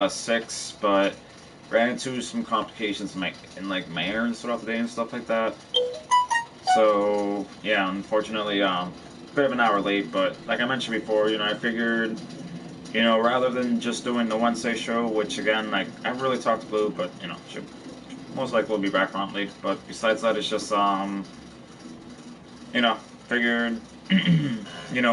6, but ran into some complications in my errands throughout the day and stuff like that. So yeah, unfortunately, bit of an hour late. But like I mentioned before, I figured, rather than just doing the Wednesday show, which again, like I haven't really talked to Blue, but should most likely will be back promptly. But besides that, it's just you know, figured,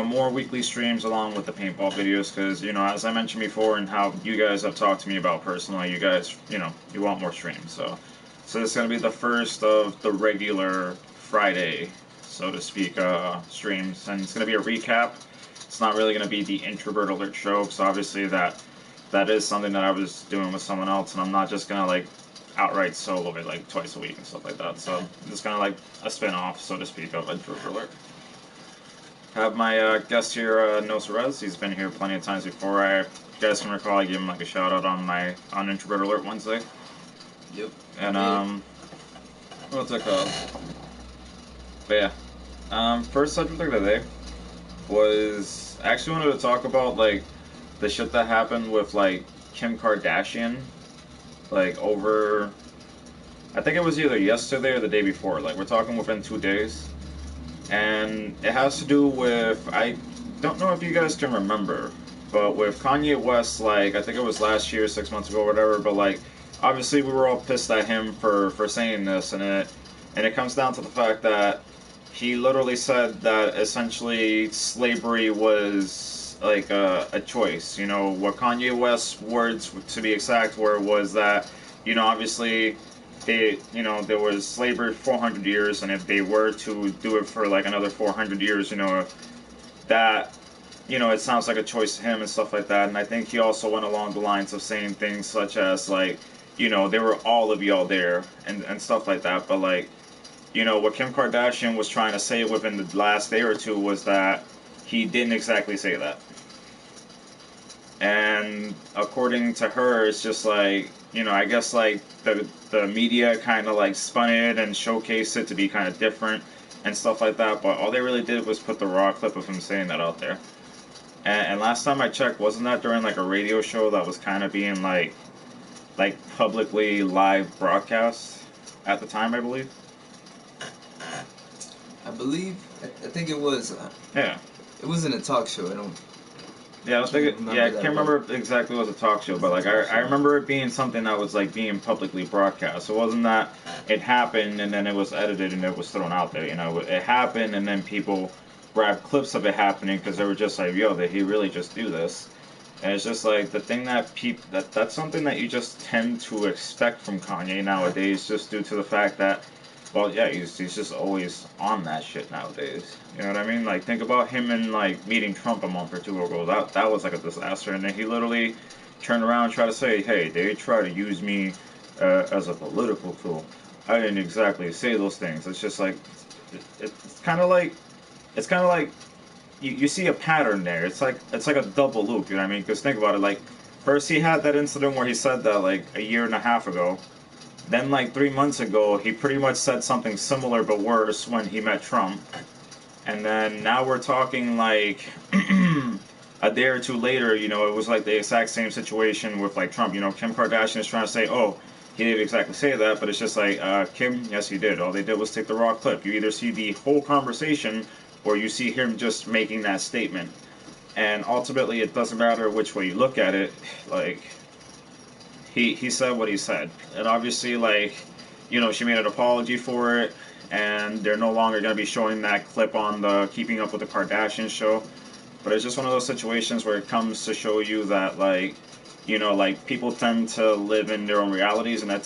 more weekly streams along with the paintball videos because, as I mentioned before and how you guys have talked to me about personally, you guys, you want more streams. So this is going to be the first of the regular Friday, so to speak, streams. And it's going to be a recap. It's not really going to be the Introvert Alert show because obviously that is something that I was doing with someone else, and I'm not just going to, like, outright solo it like twice a week and stuff like that. So it's kind of like a spin-off, so to speak, of Introvert Alert. Have my guest here, No Cerez. He's been here plenty of times before. You guys can recall, I gave him like a shout out on Introvert Alert Wednesday. Yep. And what's it called? But yeah, first subject of the day was I actually wanted to talk about like the shit that happened with like Kim Kardashian, like over. I think it was either yesterday or the day before. Like we're talking within 2 days. And it has to do with, I don't know if you guys can remember, but with Kanye West, like I think it was last year, 6 months ago, or whatever. But like, obviously we were all pissed at him for saying this, and it comes down to the fact that he literally said that essentially slavery was like a choice. What Kanye West's words, to be exact, were was that obviously there was slavery for 400 years, and if they were to do it for like another 400 years, that, it sounds like a choice to him and stuff like that. And I think he also went along the lines of saying things such as like, there were all of y'all there and stuff like that. But like, what Kim Kardashian was trying to say within the last day or two was that he didn't exactly say that. And according to her, it's just like, I guess like the media kind of like spun it and showcased it to be kind of different and stuff like that. But all they really did was put the raw clip of him saying that out there. And last time I checked, wasn't that during like a radio show that was kind of being like publicly live broadcast at the time, I believe. I think it was. Yeah. It wasn't a talk show. I don't. Yeah, I was thinking. Yeah, I can't remember exactly what the talk show, but like I remember it being something that was like being publicly broadcast. It wasn't that it happened and then it was edited and it was thrown out there. It happened and then people grabbed clips of it happening because they were just like, "Yo, did he really just do this?" And it's just like the thing that that's something that you just tend to expect from Kanye nowadays, just due to the fact that, well, yeah, he's just always on that shit nowadays. You know what I mean? Like, think about him and like meeting Trump a month or two ago. That was like a disaster, and then he literally turned around and tried to say, "Hey, they try to use me as a political tool." I didn't exactly say those things. It's just like it's kind of like you see a pattern there. It's like a double loop. You know what I mean? Because think about it. Like, first he had that incident where he said that like a year and a half ago. Then, like 3 months ago, he pretty much said something similar but worse when he met Trump. And then now we're talking like a day or two later, it was like the exact same situation with like Trump. Kim Kardashian is trying to say, oh, he didn't exactly say that, but it's just like, Kim, yes, he did. All they did was take the raw clip. You either see the whole conversation or you see him just making that statement. And ultimately, it doesn't matter which way you look at it. Like, he said what he said, and obviously, like, she made an apology for it, and they're no longer going to be showing that clip on the Keeping Up with the Kardashians show. But it's just one of those situations where it comes to show you that, like, like people tend to live in their own realities, and I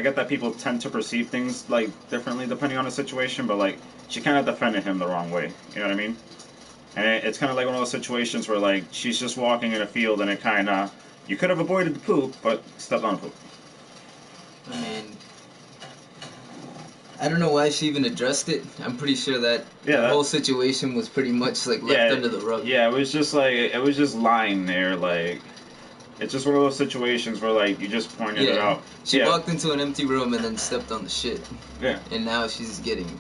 get that people tend to perceive things like differently depending on the situation. But like, she kind of defended him the wrong way. You know what I mean? And it's kind of like one of those situations where like she's just walking in a field, and it kind of you could have avoided the poop, but stepped on poop. I mean, I don't know why she even addressed it. I'm pretty sure that the whole situation was pretty much like left under the rug. Yeah, it was just lying there. Like, it's just one of those situations where like you just pointed it out. She walked into an empty room and then stepped on the shit. Yeah. And now she's getting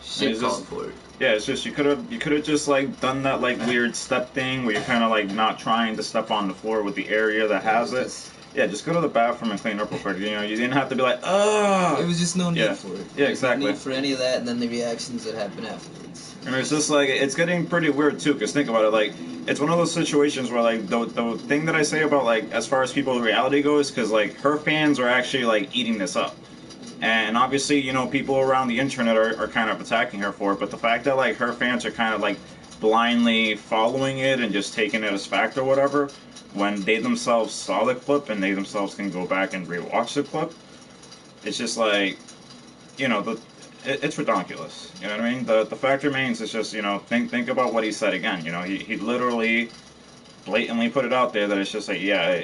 shit called for it. Yeah, it's just you could have just like done that like weird step thing where you're kind of like not trying to step on the floor with the area that has it. Yeah, just go to the bathroom and clean up real quick. You know, you didn't have to be like, oh. There was just no need for it. Yeah, exactly. No need for any of that, and then the reactions that happen afterwards. And it's just like, it's getting pretty weird too, because think about it, like, it's one of those situations where, like, the thing that I say about, like, as far as people's reality goes, because, like, her fans are actually, like, eating this up. And obviously, you know, people around the internet are kind of attacking her for it, but the fact that, like, her fans are kind of, like, blindly following it and just taking it as fact or whatever, when they themselves saw the clip and they themselves can go back and rewatch the clip, it's just like, you know, it's ridiculous. You know what I mean? The fact remains, it's just, you know, think about what he said again. You know, he literally blatantly put it out there that it's just like, yeah,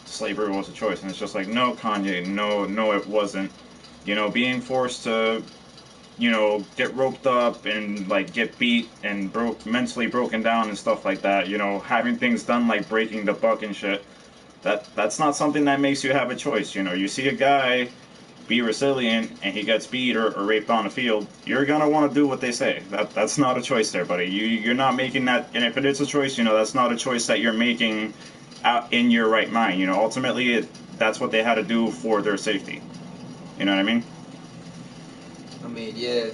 slavery was a choice, and it's just like, no, Kanye, no, it wasn't. You know, being forced to, you know, get roped up and like get beat and mentally broken down and stuff like that. You know, having things done like breaking the buck and shit. That's not something that makes you have a choice. You know, you see a guy be resilient and he gets beat or raped on the field, you're gonna want to do what they say. That's not a choice there, buddy. You're not making that, and if it is a choice, you know, that's not a choice that you're making out in your right mind. You know, ultimately, that's what they had to do for their safety. You know what I mean? I mean, yeah,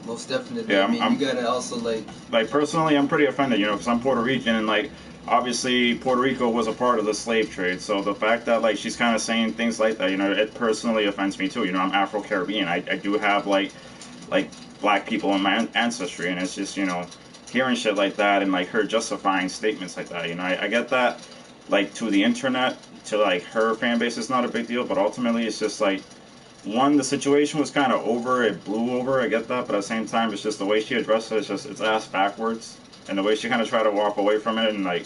most definitely. Yeah, I mean, you gotta also like personally, I'm pretty offended, you know, because I'm Puerto Rican and like obviously Puerto Rico was a part of the slave trade. So the fact that like she's kind of saying things like that, you know, it personally offends me too. You know, I'm Afro-Caribbean. I do have like black people in my ancestry, and it's just, you know, hearing shit like that and like her justifying statements like that. You know, I get that like to the internet, to like her fan base, is not a big deal, but ultimately it's just like, one, the situation was kind of over, it blew over, I get that, but at the same time, it's just the way she addressed it, it's ass backwards, and the way she kind of tried to walk away from it, and like,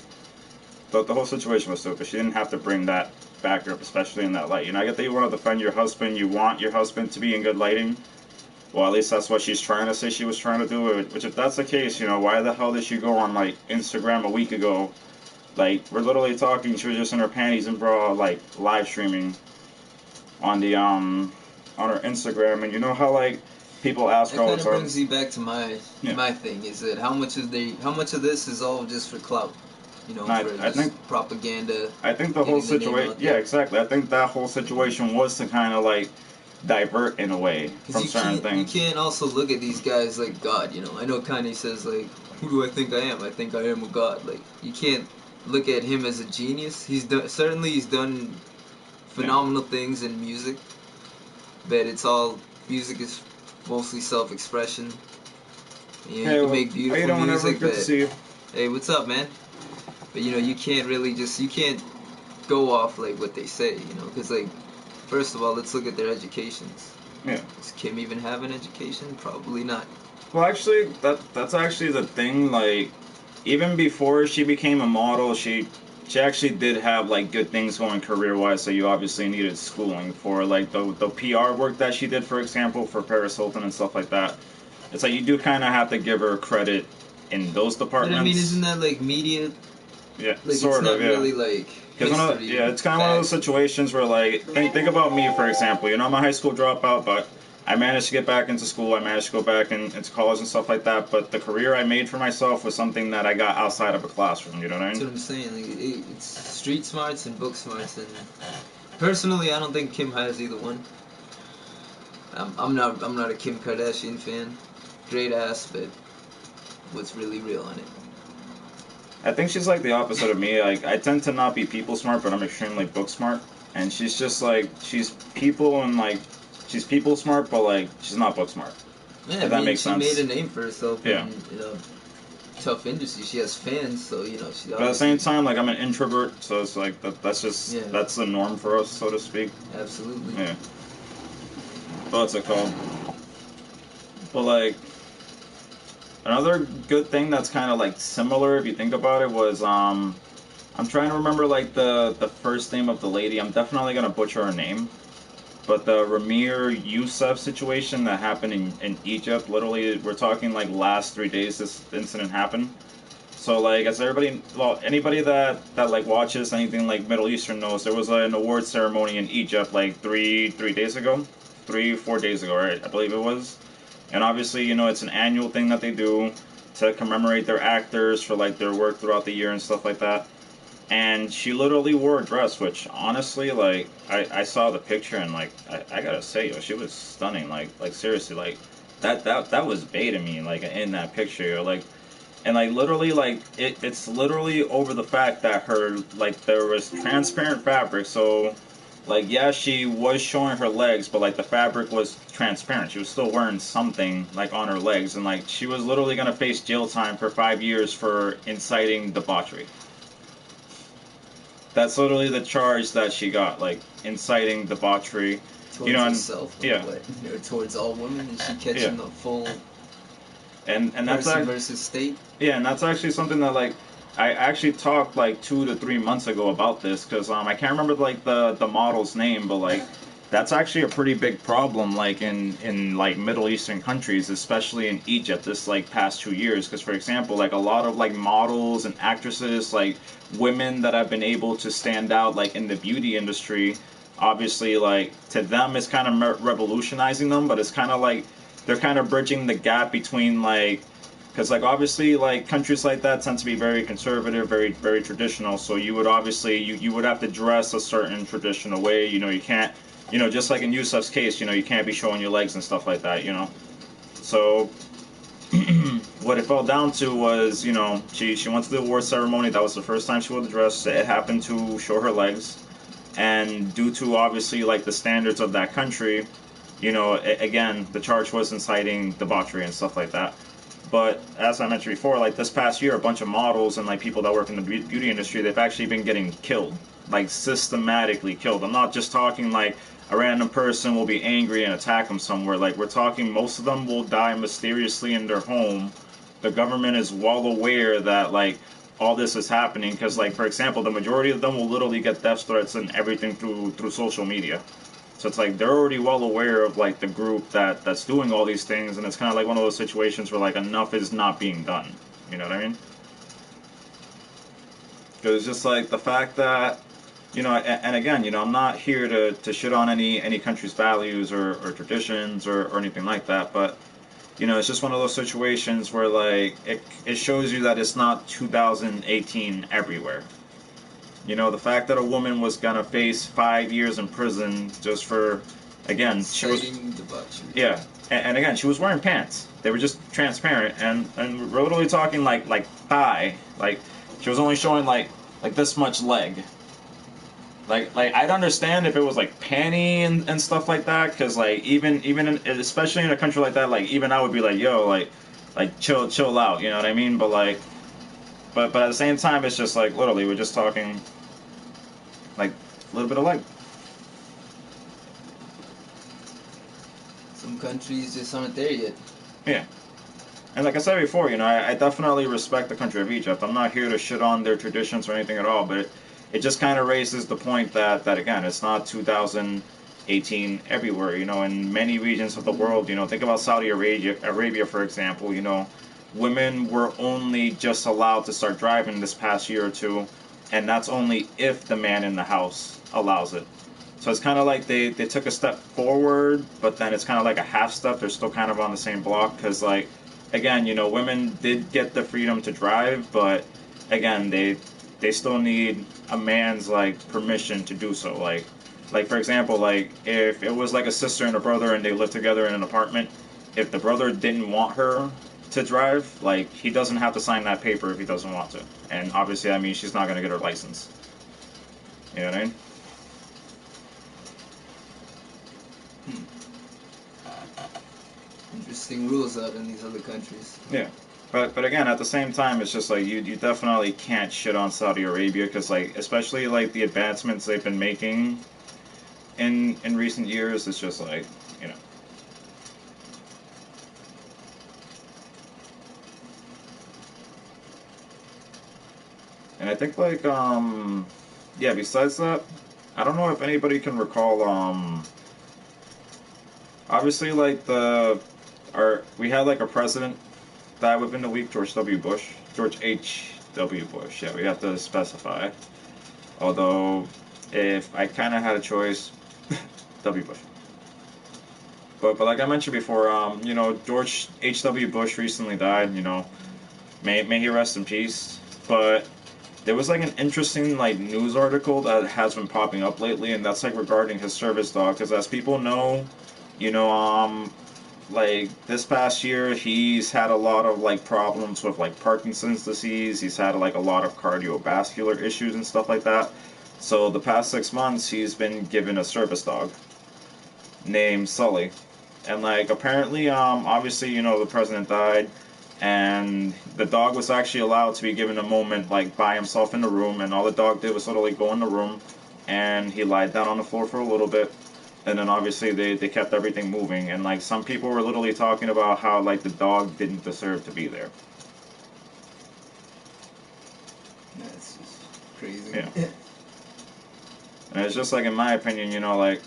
the whole situation was stupid. She didn't have to bring that back up, especially in that light. You know, I get that you want to defend your husband, you want your husband to be in good lighting, well, at least that's what she's trying to say she was trying to do, which if that's the case, you know, why the hell did she go on, like, Instagram a week ago, like, we're literally talking, she was just in her panties and bra, like, live streaming on the, on her Instagram, and you know how like people ask her all the the time. It kind of brings you back to my thing is that how much of this is all just for clout, you know, for I think propaganda. I think the whole situation, yeah, exactly. I think that whole situation was to kind of like divert in a way from certain things. You can't also look at these guys like God, you know. I know Kanye says like, who do I think I am? I think I am a God. Like you can't look at him as a genius. He's done phenomenal things in music. But it's all music is mostly self-expression. You know, you can make beautiful music, but hey, what's up, man? But you know, you can't go off like what they say, you know, because like, first of all, let's look at their educations. Yeah. Does Kim even have an education? Probably not. Well, actually, that's actually the thing. Like, even before she became a model, she actually did have like good things going career-wise. So you obviously needed schooling for like the PR work that she did, for example, for Paris Hilton and stuff like that. It's like you do kind of have to give her credit in those departments. But I mean, isn't that like media? Yeah, like, sort it's of. Not really like yeah, it's kind of one of those situations where like think about me, for example. You know, I'm a high school dropout, but I managed to get back into school. I managed to go back into college and stuff like that. But the career I made for myself was something that I got outside of a classroom. You know what I mean? That's what I'm saying. Like, it's street smarts and book smarts. And personally, I don't think Kim has either one. I'm not a Kim Kardashian fan. Great ass, but what's really real on it? I think she's like the opposite of me. Like I tend to not be people smart, but I'm extremely book smart. And she's just like she's people and like. She's people smart, but like she's not book smart. Yeah, if that makes sense. She made a name for herself in tough industry. She has fans, so you know. But at the same time, like I'm an introvert, so it's like that's just that's the norm for us, so to speak. Absolutely. Yeah. What's it called? But like another good thing that's kind of like similar, if you think about it, was I'm trying to remember like the first name of the lady. I'm definitely gonna butcher her name. But the Ramir Youssef situation that happened in Egypt, literally, we're talking like last 3 days this incident happened. So like, as anybody that like watches anything like Middle Eastern knows, there was an award ceremony in Egypt like 3 days ago, 4 days ago, right? I believe it was. And obviously, you know, it's an annual thing that they do to commemorate their actors for like their work throughout the year and stuff like that. and she literally wore a dress, which honestly, like, I saw the picture and like I gotta say, yo, she was stunning. Like seriously, like that was baiting me, like in that picture, yo, like. And like literally, like it's literally over the fact that her, like, there was transparent fabric, so like, yeah, she was showing her legs, but like the fabric was transparent. She was still wearing something like on her legs, and like she was literally gonna face jail time for 5 years for inciting debauchery. That's literally the charge that she got, like inciting debauchery. You Towards know, and herself, or yeah, what? Or towards all women? Is she yeah, catching the full and that's person a, versus state? yeah, and that's actually something that like I actually talked like 2 to 3 months ago about this because I can't remember like the model's name, but like that's actually a pretty big problem like in like Middle Eastern countries, especially in Egypt this like past 2 years. Because for example, like a lot of like models and actresses, like women that have been able to stand out like in the beauty industry, obviously like to them it's kind of revolutionizing them, but it's kind of like they're kind of bridging the gap between like because like obviously like countries like that tend to be very conservative, very traditional, so you would obviously you would have to dress a certain traditional way, you can't, just like in Yusuf's case, you can't be showing your legs and stuff like that. So what it fell down to was, she went to the award ceremony. That was the first time she wore the dress. It happened to show her legs, and due to obviously like the standards of that country, again, the charge was inciting debauchery and stuff like that. But as I mentioned before, like this past year, a bunch of models and like people that work in the beauty industry, they've actually been getting killed, like systematically killed. I'm not just talking like a random person will be angry and attack them somewhere. Like we're talking, most of them will die mysteriously in their home. The government is well aware that like all this is happening because, like, for example, the majority of them will literally get death threats and everything through social media. So it's like they're already well aware of like the group that's doing all these things, and it's kind of like one of those situations where like enough is not being done. You know what I mean? Because it's just like the fact that and again, I'm not here to shit on any country's values or traditions or anything like that, but it's just one of those situations where like it shows you that it's not 2018 everywhere. The fact that a woman was gonna face 5 years in prison just for, again, she was, Inciting debauchery. yeah, and again, she was wearing pants. They were just transparent, and we're literally talking like thigh, like she was only showing like this much leg. Like I'd understand if it was like panty and stuff like that, because like especially in a country like that, like even I would be like, yo, like chill out, you know what I mean? But like, but at the same time, it's just like literally we're just talking like a little bit of leg. Some countries just aren't there yet. Yeah. And like I said before, I definitely respect the country of Egypt. I'm not here to shit on their traditions or anything at all, but it just kind of raises the point that again, it's not 2018 everywhere. In many regions of the world, think about Saudi Arabia, for example. Women were only just allowed to start driving this past year or two, and that's only if the man in the house allows it. So it's kind of like they took a step forward, but then it's kind of like a half step. They're still kind of on the same block because, like, again, women did get the freedom to drive, but again, they still need a man's like permission to do so. Like for example, like if it was like a sister and a brother and they lived together in an apartment, if the brother didn't want her to drive, like he doesn't have to sign that paper if he doesn't want to. And obviously, that means she's not gonna get her license. You know what I mean? Interesting rules out in these other countries. Yeah. But again, at the same time, it's just like you definitely can't shit on Saudi Arabia because like especially like the advancements they've been making in recent years, it's just like you know. And I think like yeah. Besides that, I don't know if anybody can recall obviously like we had like a president die within the week, George W. Bush, George H. W. Bush. Yeah, we have to specify. Although, if I kind of had a choice, W. Bush. But like I mentioned before, George H. W. Bush recently died. May he rest in peace. But there was like an interesting like news article that has been popping up lately, and that's like regarding his service dog. Because as people know, you know, like this past year, he's had a lot of like problems with like Parkinson's disease. He's had like a lot of cardiovascular issues and stuff like that. So the past 6 months, he's been given a service dog named Sully, and like apparently, obviously, you know, the president died, and the dog was actually allowed to be given a moment like by himself in the room, and all the dog did was literally go in the room, and he lied down on the floor for a little bit, and then obviously they kept everything moving, and like some people were literally talking about how like the dog didn't deserve to be there. That's just crazy. Yeah. And it's just like, in my opinion, you know, like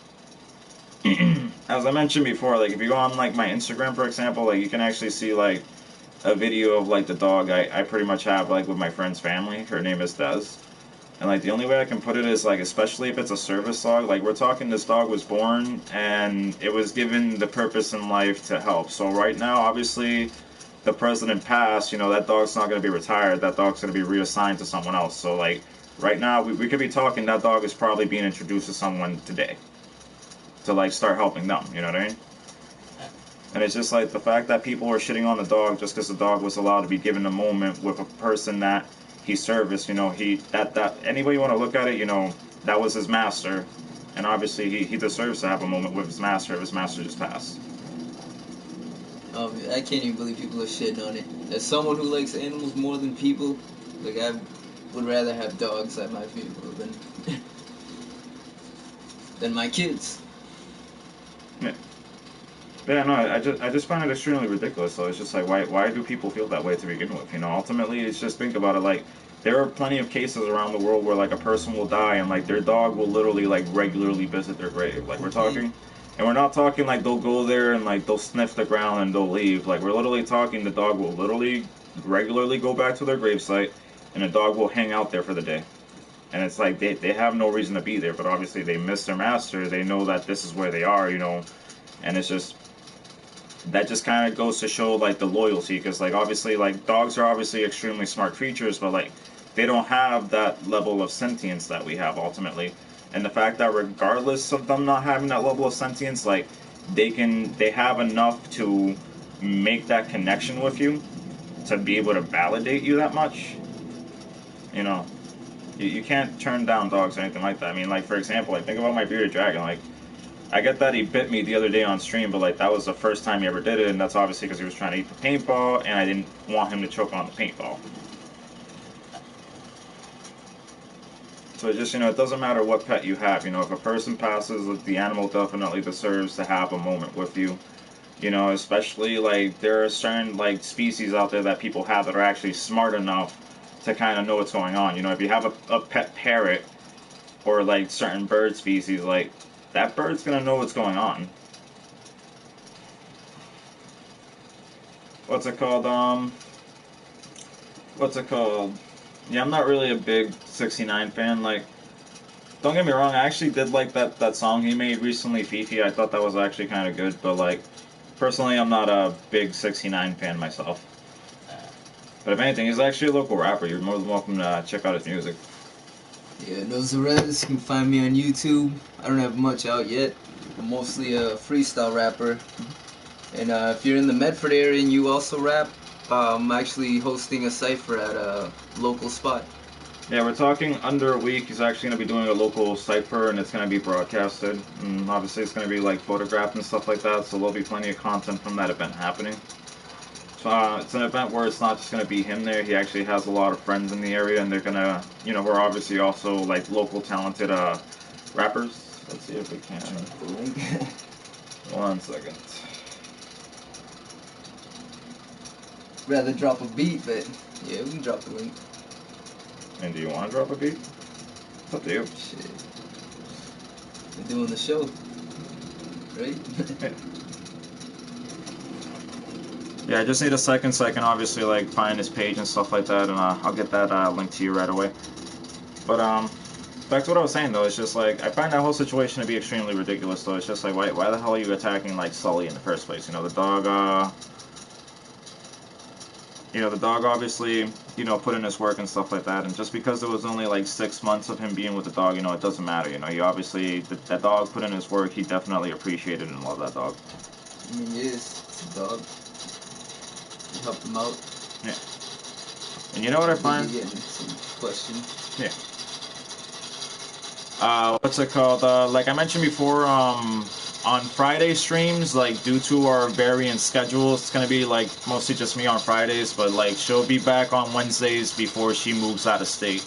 as I mentioned before, like if you go on like my Instagram, for example, like you can actually see like a video of like the dog I pretty much have like with my friend's family. Her name is Des. And like the only way I can put it is like, especially if it's a service dog, like we're talking this dog was born and it was given the purpose in life to help. So right now, obviously, the president passed, you know, that dog's not going to be retired. That dog's going to be reassigned to someone else. So like right now, we could be talking, that dog is probably being introduced to someone today to like start helping them, you know what I mean? And it's just like the fact that people are shitting on the dog just because the dog was allowed to be given a moment with a person that he serviced. You know, that any way you want to look at it, you know, that was his master, and obviously he deserves to have a moment with his master if his master just passed. I can't even believe people are shitting on it. As someone who likes animals more than people, like I would rather have dogs at my funeral than my kids. Yeah. Yeah, no, I just find it extremely ridiculous. So it's just like, why do people feel that way to begin with? You know, ultimately, it's just, think about it. Like, there are plenty of cases around the world where like a person will die and like their dog will literally like regularly visit their grave. Like we're talking, and we're not talking like they'll go there and like they'll sniff the ground and they'll leave. Like we're literally talking, the dog will literally regularly go back to their gravesite, and the dog will hang out there for the day. And it's like they have no reason to be there, but obviously they miss their master. They know that this is where they are, you know, and it's just, that just kind of goes to show like the loyalty, because like obviously like dogs are obviously extremely smart creatures, but like they don't have that level of sentience that we have ultimately. And the fact that regardless of them not having that level of sentience, like they have enough to make that connection with you to be able to validate you that much, you know. You can't turn down dogs or anything like that. I mean, like for example, like think about my bearded dragon. Like I get that he bit me the other day on stream, but like that was the first time he ever did it, and that's obviously because he was trying to eat the paintball, and I didn't want him to choke on the paintball. So it's just, you know, it doesn't matter what pet you have. You know, if a person passes, the animal definitely deserves to have a moment with you. You know, especially like there are certain like species out there that people have that are actually smart enough to kind of know what's going on. You know, if you have a pet parrot or like certain bird species, like that bird's gonna know what's going on. What's it called? What's it called? Yeah, I'm not really a big 69 fan. Like, don't get me wrong, I actually did like that song he made recently, Fifi. I thought that was actually kind of good, but like, personally, I'm not a big 69 fan myself. But if anything, he's actually a local rapper. You're more than welcome to check out his music. Yeah, no Zarez, you can find me on YouTube. I don't have much out yet. I'm mostly a freestyle rapper. And if you're in the Medford area and you also rap, I'm actually hosting a cypher at a local spot. Yeah, we're talking under a week. He's actually going to be doing a local cipher, and it's going to be broadcasted. And obviously, it's going to be like photographed and stuff like that, so there'll be plenty of content from that event happening. So it's an event where it's not just going to be him there. He actually has a lot of friends in the area, and they're going to, you know, who are obviously also like local talented rappers. Let's see if we can. One second. Rather drop a beat, but yeah, we can drop the link. And do you want to drop a beat? It's up to you. Shit. We're doing the show, right? Yeah, I just need a second so I can obviously like find his page and stuff like that, and I'll get that link to you right away. But back to what I was saying though, it's just like I find that whole situation to be extremely ridiculous. Though it's just like why the hell are you attacking like Sully in the first place? You know, the dog you know, the dog obviously, you know, put in his work and stuff like that. And just because it was only like 6 months of him being with the dog, you know, it doesn't matter. You know, he obviously, that dog put in his work. He definitely appreciated and loved that dog. I mean, it is. It's a dog. You help him out. Yeah. And you know what I find? Maybe getting some question. Yeah. What's it called? Like I mentioned before, on Friday streams, like due to our varying schedules, it's gonna be like mostly just me on Fridays, but like she'll be back on Wednesdays before she moves out of state,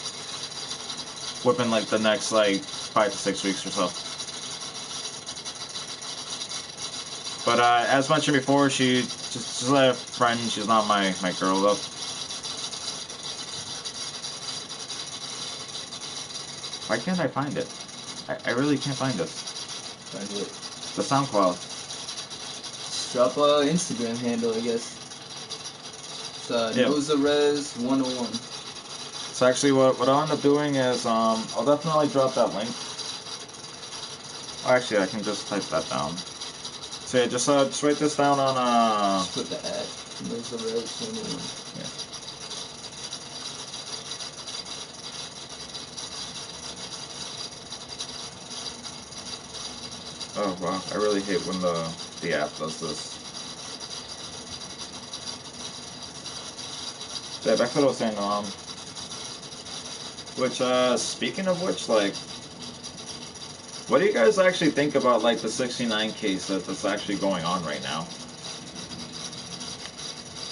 within like the next like 5 to 6 weeks or so. But as mentioned before, she's a friend. She's not my girl though. Why can't I find it? I really can't find this. Find it. The SoundCloud. Just drop a Instagram handle, I guess. It's Yeah. Nosarez101. So actually, what I'll end up doing is I'll definitely drop that link. Oh, actually, I can just type that down. So yeah, just write this down on Just put the ad. Nosarez101. Yeah. Oh wow, I really hate when the app does this. Yeah, back to what I was saying. Which speaking of which, like, what do you guys actually think about like the 69 case that's actually going on right now?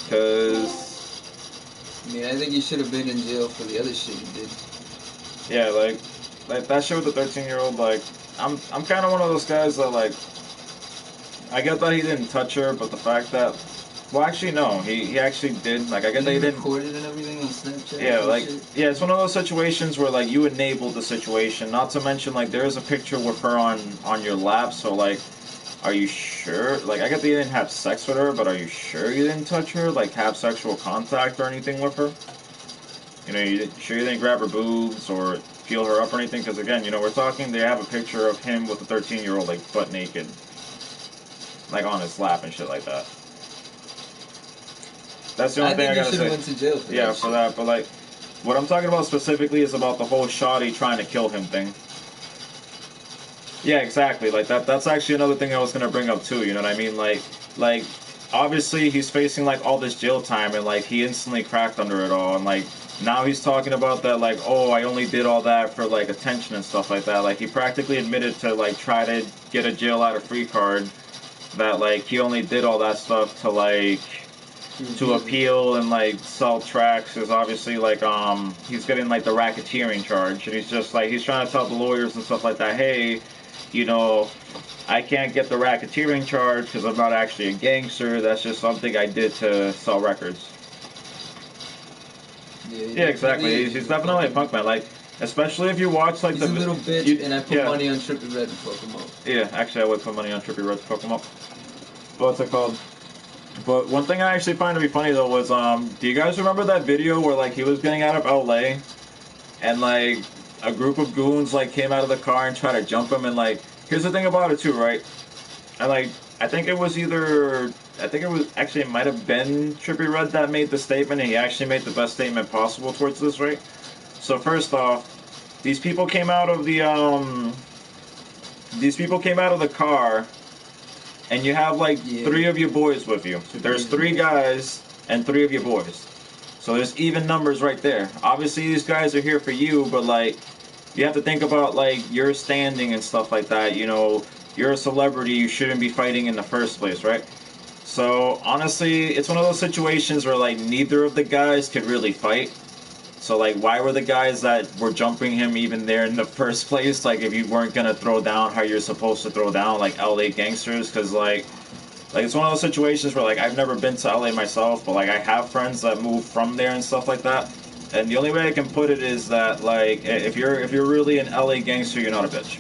Because I mean, I think he should have been in jail for the other shit he did. yeah, like that shit with the 13-year-old, like I'm kind of one of those guys that like I get that he didn't touch her, but the fact that well, actually no, he actually did. Like I get that he didn't. Recorded and everything on Snapchat. Yeah, and like shit. yeah, it's one of those situations where like you enabled the situation. Not to mention like there is a picture with her on your lap, so like. Are you sure? Like, I get that you didn't have sex with her, but are you sure you didn't touch her? Like, have sexual contact or anything with her? You know, sure you didn't grab her boobs or feel her up or anything? Because again, you know, we're talking. They have a picture of him with a 13-year-old like butt naked, like on his lap and shit like that. That's the only thing I gotta think he should say. have went to jail for Yeah, that for shit. that. But like, what I'm talking about specifically is about the whole shoddy trying to kill him thing. Yeah, exactly. Like that's actually another thing I was gonna bring up too. You know what I mean? Like obviously he's facing like all this jail time, and like he instantly cracked under it all, and like now he's talking about that like, oh, I only did all that for like attention and stuff like that. Like he practically admitted to like try to get a jail out of free card, that like he only did all that stuff to like to appeal and like sell tracks. Is obviously like he's getting like the racketeering charge, and he's just like he's trying to tell the lawyers and stuff like that, hey, you know, I can't get the racketeering charge because I'm not actually a gangster. That's just something I did to sell records. Yeah, exactly. He's definitely a punk man. Like, especially if you watch like he's a little bitch, and I put money on Trippie Red to fuck him up. Yeah, actually, I would put money on Trippie Red to fuck him up. What's it called? But one thing I actually find to be funny though was, do you guys remember that video where like he was getting out of LA, and like a group of goons like came out of the car and tried to jump him, and like here's the thing about it too, right? And like I think it was actually it might have been Trippie Red that made the statement, and he actually made the best statement possible towards this, right? So first off, these people came out of the car, and you have like 3 of your boys with you. There's 3 guys and 3 of your boys. So there's even numbers right there. Obviously these guys are here for you, but like you have to think about like your standing and stuff like that. You know, you're a celebrity, you shouldn't be fighting in the first place, right? So honestly, it's one of those situations where like neither of the guys could really fight. So like why were the guys that were jumping him even there in the first place? Like if you weren't gonna throw down how you're supposed to throw down like LA gangsters, because like it's one of those situations where like I've never been to LA myself, but like I have friends that move from there and stuff like that. And the only way I can put it is that like if you're really an LA gangster, you're not a bitch.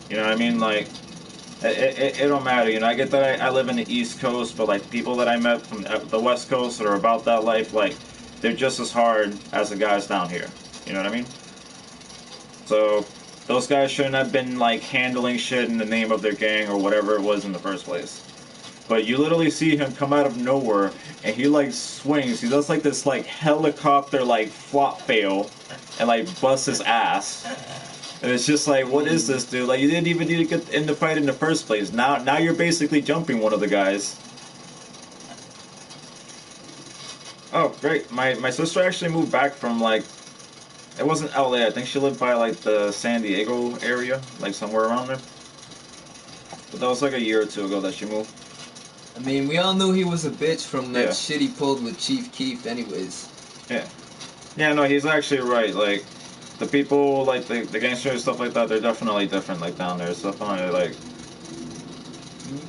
You know what I mean? Like it don't matter. You know, I get that I live in the East Coast, but like people that I met from the West Coast that are about that life, like they're just as hard as the guys down here. You know what I mean? So those guys shouldn't have been like handling shit in the name of their gang or whatever it was in the first place. but you literally see him come out of nowhere, and he like swings. He does like this like helicopter like flop fail, and like busts his ass. And it's just like, what is this, dude? Like, you didn't even need to get in the fight in the first place. Now you're basically jumping one of the guys. Oh, great. My sister actually moved back from, like, it wasn't LA. I think she lived by, like, the San Diego area, like, somewhere around there. But that was, like, a year or two ago that she moved. I mean, we all knew he was a bitch from that Yeah. shit he pulled with Chief Keef anyways. Yeah. Yeah, no, he's actually right. Like, the people, like, the gangsters and stuff like that, they're definitely different, like, down there. It's definitely, like...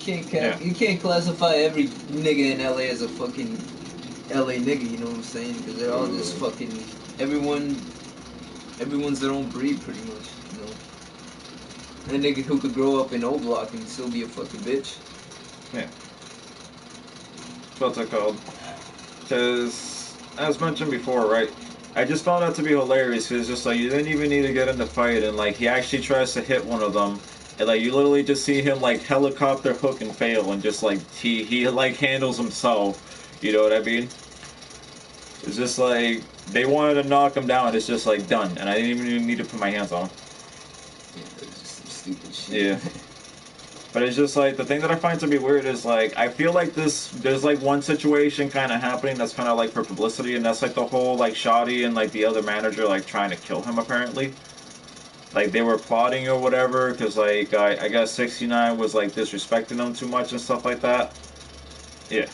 You can't classify every nigga in LA as a fucking LA nigga, you know what I'm saying? Because they're all just fucking... Everyone's their own breed, pretty much, you know? A nigga who could grow up in O Block and still be a fucking bitch. Yeah. What's it called? Because, as mentioned before, right? I just found that to be hilarious because it's just like, you didn't even need to get in the fight, and like, he actually tries to hit one of them, and like, you literally just see him like helicopter hook and fail, and just like, he like handles himself, you know what I mean? It's just like, they wanted to knock him down, it's just like, done, and I didn't even need to put my hands on him. Yeah, it was just some stupid shit. Yeah. But it's just like, the thing that I find to be weird is like, I feel like there's like one situation kind of happening that's kind of like for publicity, and that's like the whole like Shoddy and like the other manager like trying to kill him apparently. Like they were plotting or whatever, because like I guess 69 was like disrespecting them too much and stuff like that. Yeah.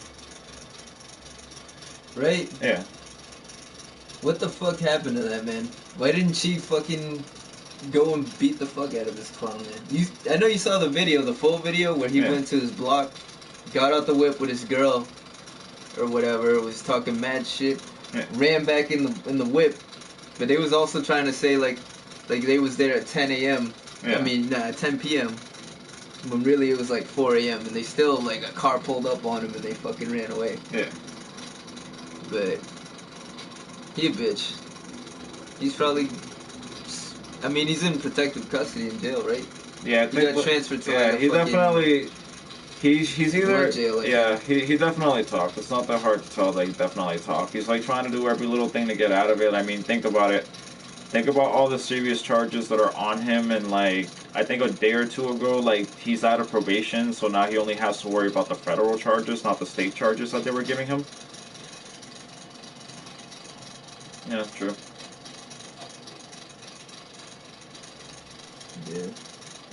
Right? Yeah. What the fuck happened to that man? Why didn't she fucking go and beat the fuck out of this clown, man? I know you saw the video, the full video, where he went to his block, got out the whip with his girl, or whatever, was talking mad shit, ran back in the whip, but they was also trying to say like they was there at 10 a.m. I mean, nah, 10 p.m. When really it was like 4 a.m. and they still like a car pulled up on him and they fucking ran away. Yeah. But he a bitch. He's probably. I mean, he's in protective custody in jail, right? Yeah, I think he got transferred to yeah, like a he fucking definitely. He's either jail, yeah he definitely talked. It's not that hard to tell that he definitely talked. He's like trying to do every little thing to get out of it. I mean, think about it. Think about all the serious charges that are on him, and like I think a day or two ago, like he's out of probation, so now he only has to worry about the federal charges, not the state charges that they were giving him. Yeah, true. Yeah.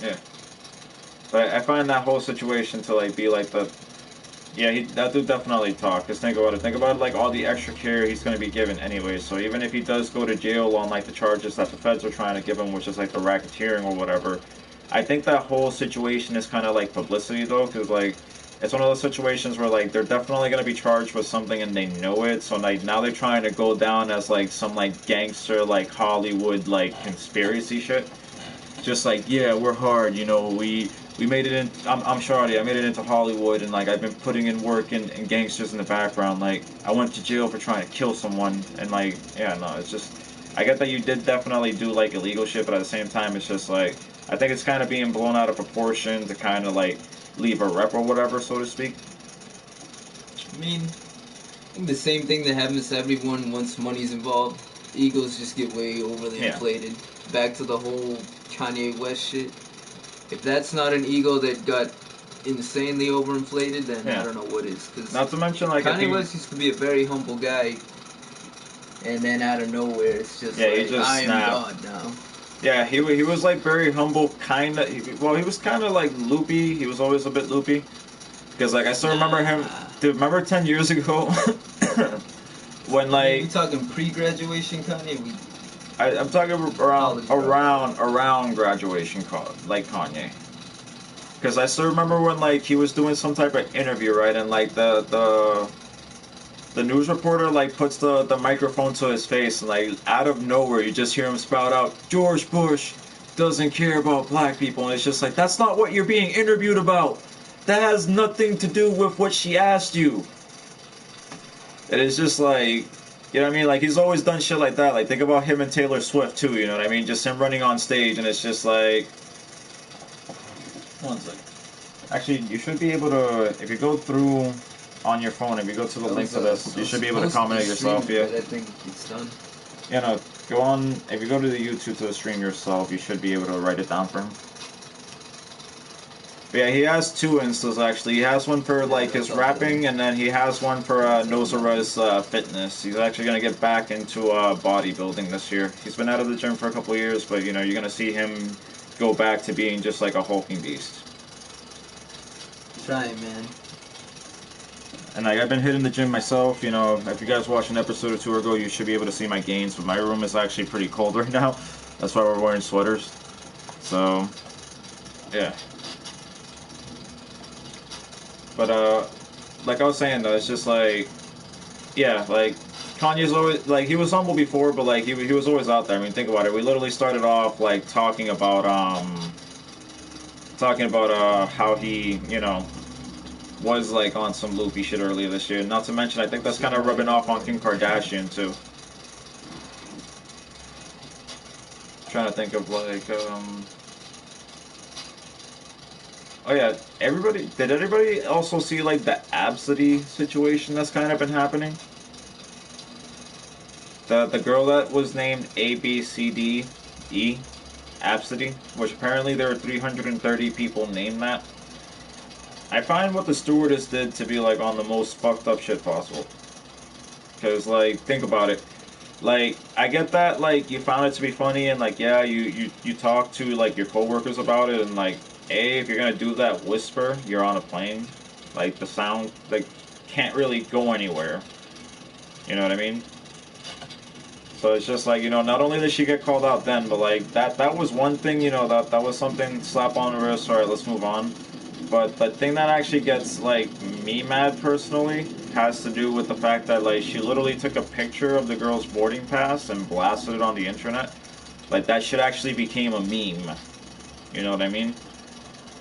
Yeah. But I find that whole situation to like be like the yeah, that dude definitely talk. Cause think about it. Think about like all the extra care he's gonna be given anyway. So even if he does go to jail on like the charges that the feds are trying to give him, which is like the racketeering or whatever, I think that whole situation is kind of like publicity though, cause like it's one of those situations where like they're definitely gonna be charged with something and they know it. So like now they're trying to go down as like some like gangster like Hollywood like conspiracy shit. Just like, yeah, we're hard, you know, we made it in, I'm Shardy, I made it into Hollywood, and like I've been putting in work and gangsters in the background. Like I went to jail for trying to kill someone, and like, yeah, no, it's just, I get that you did definitely do like illegal shit, but at the same time it's just like, I think it's kind of being blown out of proportion to kind of like leave a rep or whatever, so to speak. I mean, I think the same thing that happens to everyone once money's involved. Egos just get way overly inflated. Back to the whole Kanye West shit. If that's not an ego that got insanely overinflated, then I don't know what is. Cause not to mention, like, Kanye West used to be a very humble guy, and then out of nowhere, it's just like, he just I am snapped. God now. Yeah, he was like very humble, kind of. Well, he was kind of like loopy. He was always a bit loopy. Because like I still remember him. Dude, remember 10 years ago when like we talking pre-graduation Kanye? I'm talking around graduation, like Kanye. Because I still remember when like he was doing some type of interview, right, and like the news reporter like puts the microphone to his face, and like out of nowhere you just hear him spout out, George Bush doesn't care about black people, and it's just like, that's not what you're being interviewed about. That has nothing to do with what she asked you. And it's just like, you know what I mean? Like, he's always done shit like that. Like, think about him and Taylor Swift, too, you know what I mean? Just him running on stage, and it's just like... One second. Actually, you should be able to, if you go through on your phone, if you go to the link to this, I you was should be able to supposed to comment be it yourself, streaming, yeah. but I think it's done. You know, go on, if you go to the YouTube to the stream yourself, you should be able to write it down for him. But yeah, he has two instas actually. He has one for like his rapping, and then he has one for Nozara's fitness. He's actually gonna get back into bodybuilding this year. He's been out of the gym for a couple of years, but you know you're gonna see him go back to being just like a hulking beast. Trying, man. And like I've been hitting the gym myself. You know, if you guys watched an episode or two ago, you should be able to see my gains. But my room is actually pretty cold right now. That's why we're wearing sweaters. So, yeah. But like I was saying though, it's just like, yeah, like Kanye's always like he was humble before, but like he was always out there. I mean, think about it. We literally started off like talking about how he was like on some loopy shit earlier this year. Not to mention, I think that's kind of rubbing off on Kim Kardashian too. Trying to think of like oh yeah, did everybody also see like the Absidy situation that's kind of been happening? The girl that was named ABCDE, Absidy, which apparently there were 330 people named that. I find what the stewardess did to be like on the most fucked up shit possible. Cause like think about it. Like I get that like you found it to be funny and like yeah you talk to like your coworkers about it and like if you're gonna do that whisper you're on a plane, like the sound like can't really go anywhere. You know what I mean? So it's just like not only did she get called out then, but like that was one thing. That was something slap on the wrist. All right, let's move on. But the thing that actually gets like me mad personally has to do with the fact that like she literally took a picture of the girl's boarding pass and blasted it on the internet. Like that shit actually became a meme. You know what I mean?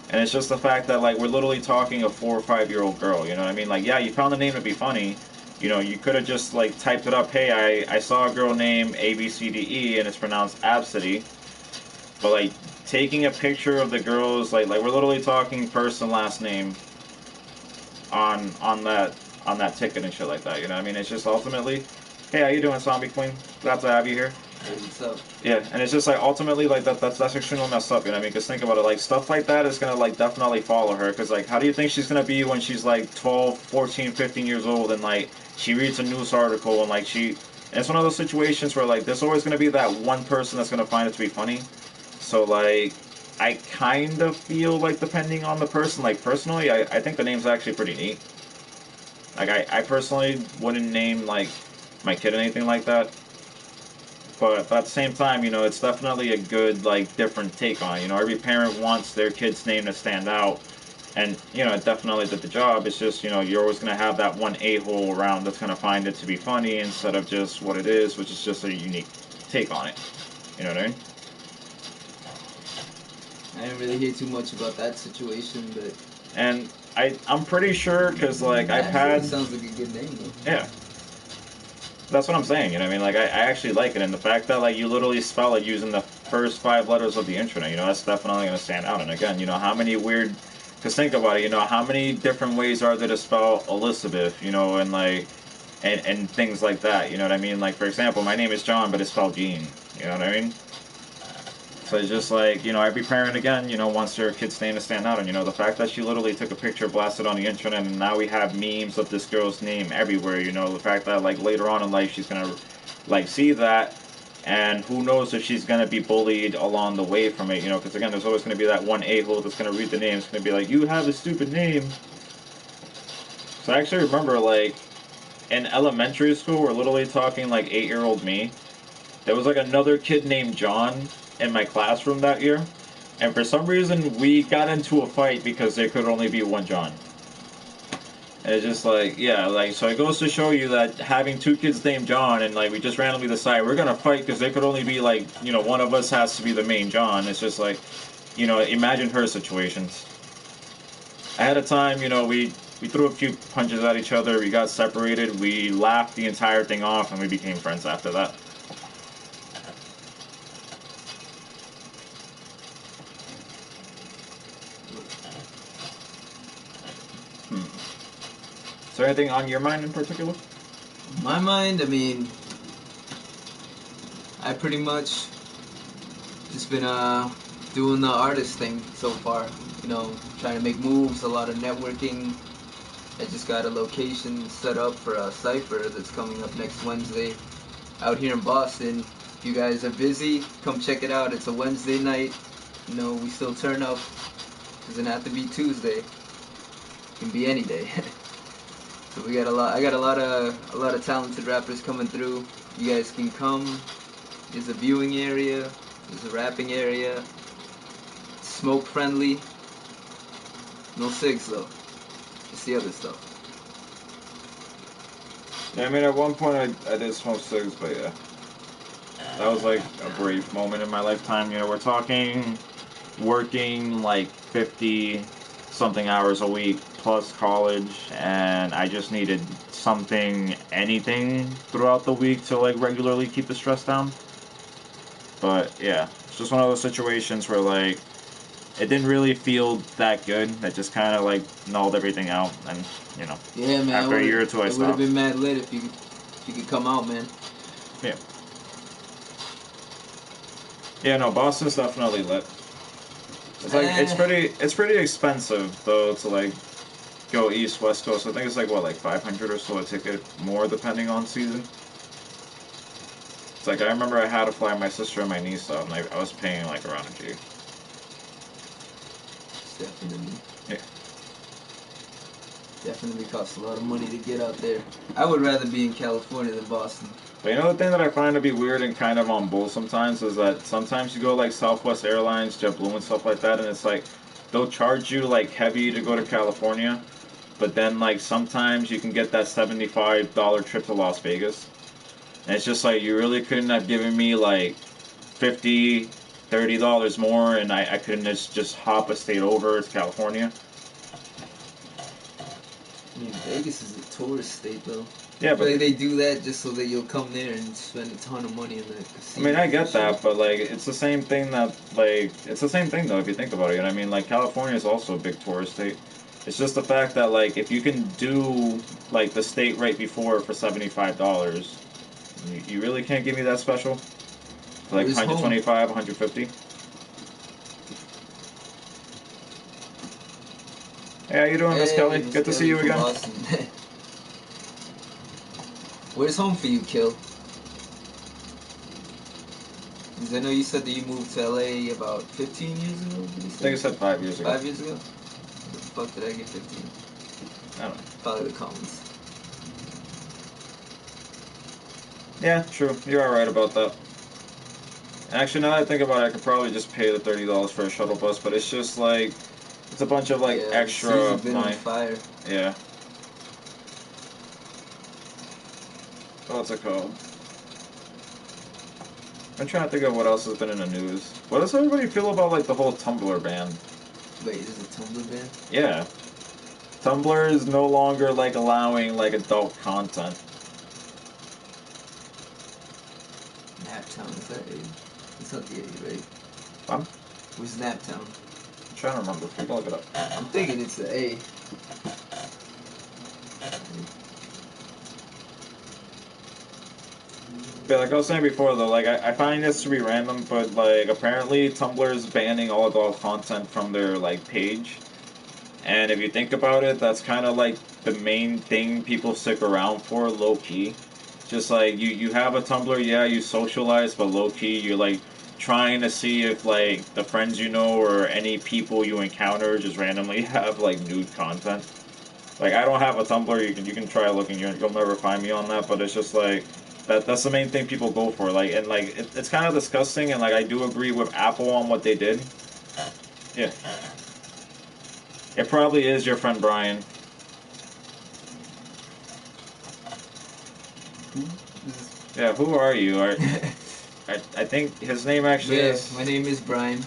And it's just the fact that like we're literally talking a 4 or 5 year old girl. You know what I mean? Like yeah, you found the name to be funny. You could have just like typed it up. Hey, I saw a girl named ABCDE and it's pronounced Absidy. But like taking a picture of the girls, like we're literally talking first and last name on that ticket and shit like that. You know what I mean? It's just ultimately, hey, how you doing, Zombie Queen? Glad to have you here. Hey, what's up? Yeah, and it's just like ultimately like that's extremely messed up. You know what I mean? Because think about it, like stuff like that is gonna like definitely follow her. Because like, how do you think she's gonna be when she's like 12, 14, 15 years old and like she reads a news article and like and it's one of those situations where like there's always gonna be that one person that's gonna find it to be funny. So like, I kind of feel like depending on the person, like personally, I think the name's actually pretty neat. Like I personally wouldn't name like my kid anything like that. But at the same time, it's definitely a good like different take on it. Every parent wants their kid's name to stand out. And it definitely did the job. It's just you're always gonna have that one a-hole around that's gonna find it to be funny instead of just what it is, which is just a unique take on it. You know what I mean? I didn't really hear too much about that situation, but And I'm pretty sure because like I've actually, had it sounds like a good name though. yeah, that's what I'm saying. You know what I mean? Like I actually like it, and the fact that like you literally spell it using the first 5 letters of the internet, that's definitely gonna stand out. And again, how many weird. Because think about it, how many different ways are there to spell Elizabeth, and like, and things like that, you know what I mean? Like, for example, my name is John, but it's spelled Gene, you know what I mean? So it's just like, every parent again, wants their kid's name to stand out. And, the fact that she literally took a picture, blasted on the internet, and now we have memes of this girl's name everywhere, the fact that, like, later on in life she's gonna, like, see that, and who knows if she's gonna be bullied along the way from it, because again, there's always gonna be that one a-hole that's gonna read the name, it's gonna be like, you have a stupid name. So I actually remember, like, in elementary school, we're literally talking, like, 8-year-old me. There was like another kid named John in my classroom that year, and for some reason we got into a fight because there could only be one John. And it's just like, yeah, like so it goes to show you that having two kids named John and like we just randomly decide we're gonna fight because there could only be like one of us has to be the main John. It's just like imagine her situations. Ahead of time, we threw a few punches at each other, we got separated, we laughed the entire thing off, and we became friends after that. Is there anything on your mind in particular? My mind, I mean, I pretty much just been doing the artist thing so far. You know, trying to make moves, a lot of networking. I just got a location set up for a cipher that's coming up next Wednesday out here in Boston. If you guys are busy, come check it out. It's a Wednesday night. You know, we still turn up. Doesn't have to be Tuesday. It can be any day. So we got a lot. I got a lot of talented rappers coming through. You guys can come. There's a viewing area. There's a rapping area. Smoke friendly. No cigs though. It's the other stuff. Yeah, I mean, at one point I did smoke cigs, but yeah. That was like a brief moment in my lifetime. You know, we're talking working like 50 something hours a week plus college, and I just needed something, anything throughout the week to like regularly keep the stress down. But yeah, it's just one of those situations where like it didn't really feel that good. That just kind of like nulled everything out, and you know, Yeah, man. after a year or two, I It would have stopped. been mad lit if you could come out, man. Yeah. Yeah, no, Boston's definitely lit. It's like it's pretty expensive though to like go east west coast. I think it's like what, like 500 or so a ticket more depending on season. It's like I remember I had to fly my sister and my niece out, and I was paying like around a G. Definitely. Yeah. Definitely costs a lot of money to get out there. I would rather be in California than Boston. But you know the thing that I find to be weird and kind of on bull sometimes is that sometimes you go like Southwest Airlines, JetBlue and stuff like that, and it's like they'll charge you like heavy to go to California, but then like sometimes you can get that $75 trip to Las Vegas. And it's just like you really couldn't have given me like 50, $30 more, and I couldn't just hop a state over to California. I mean, Vegas is a tourist state, though. Yeah, but They do that just so that you'll come there and spend a ton of money in the I casino. mean, I get that, but like it's the same thing that like it's the same thing though if you think about it. You know what I mean? Like California is also a big tourist state. It's just the fact that like if you can do like the state right before for $75, you really can't give me that special. For like Where's home? 125, 150. Hey, how you doing, Miss Kelly? Miss Good to see Kelly you from again. Boston. Where's home for you, Kill? Because I know you said that you moved to LA about 15 years ago. Did you I say? think I said 5 years ago. 5 years ago? The fuck did I get 15? I don't know. Probably the comments. Yeah, true. You're alright about that. Actually, now that I think about it, I could probably just pay the $30 for a shuttle bus, but it's just like it's a bunch of like Yeah, extra the season's been on money. fire. Yeah. What's it called? I'm trying to think of what else has been in the news. What does everybody feel about like the whole Tumblr ban? Wait, is it Tumblr ban? Yeah. Tumblr is no longer like allowing like adult content. Naptown, is that A? It's not the A, right? I'm Where's Naptown? trying to remember. We can look it up. I'm thinking it's the A. Yeah, like I was saying before though, like I find this to be random, but like apparently Tumblr is banning all adult content from their like page. And if you think about it, that's kind of like the main thing people stick around for, low key. Just like you have a Tumblr, yeah, you socialize, but low key, you're like trying to see if like the friends you know or any people you encounter just randomly have like nude content. Like I don't have a Tumblr, you can try looking, you'll never find me on that, but it's just like that's the main thing people go for. Like and like it's kind of disgusting, and like I do agree with Apple on what they did. Yeah. It probably is your friend Brian. Yeah, who are you? I think his name actually Yeah, is. my name is Brian.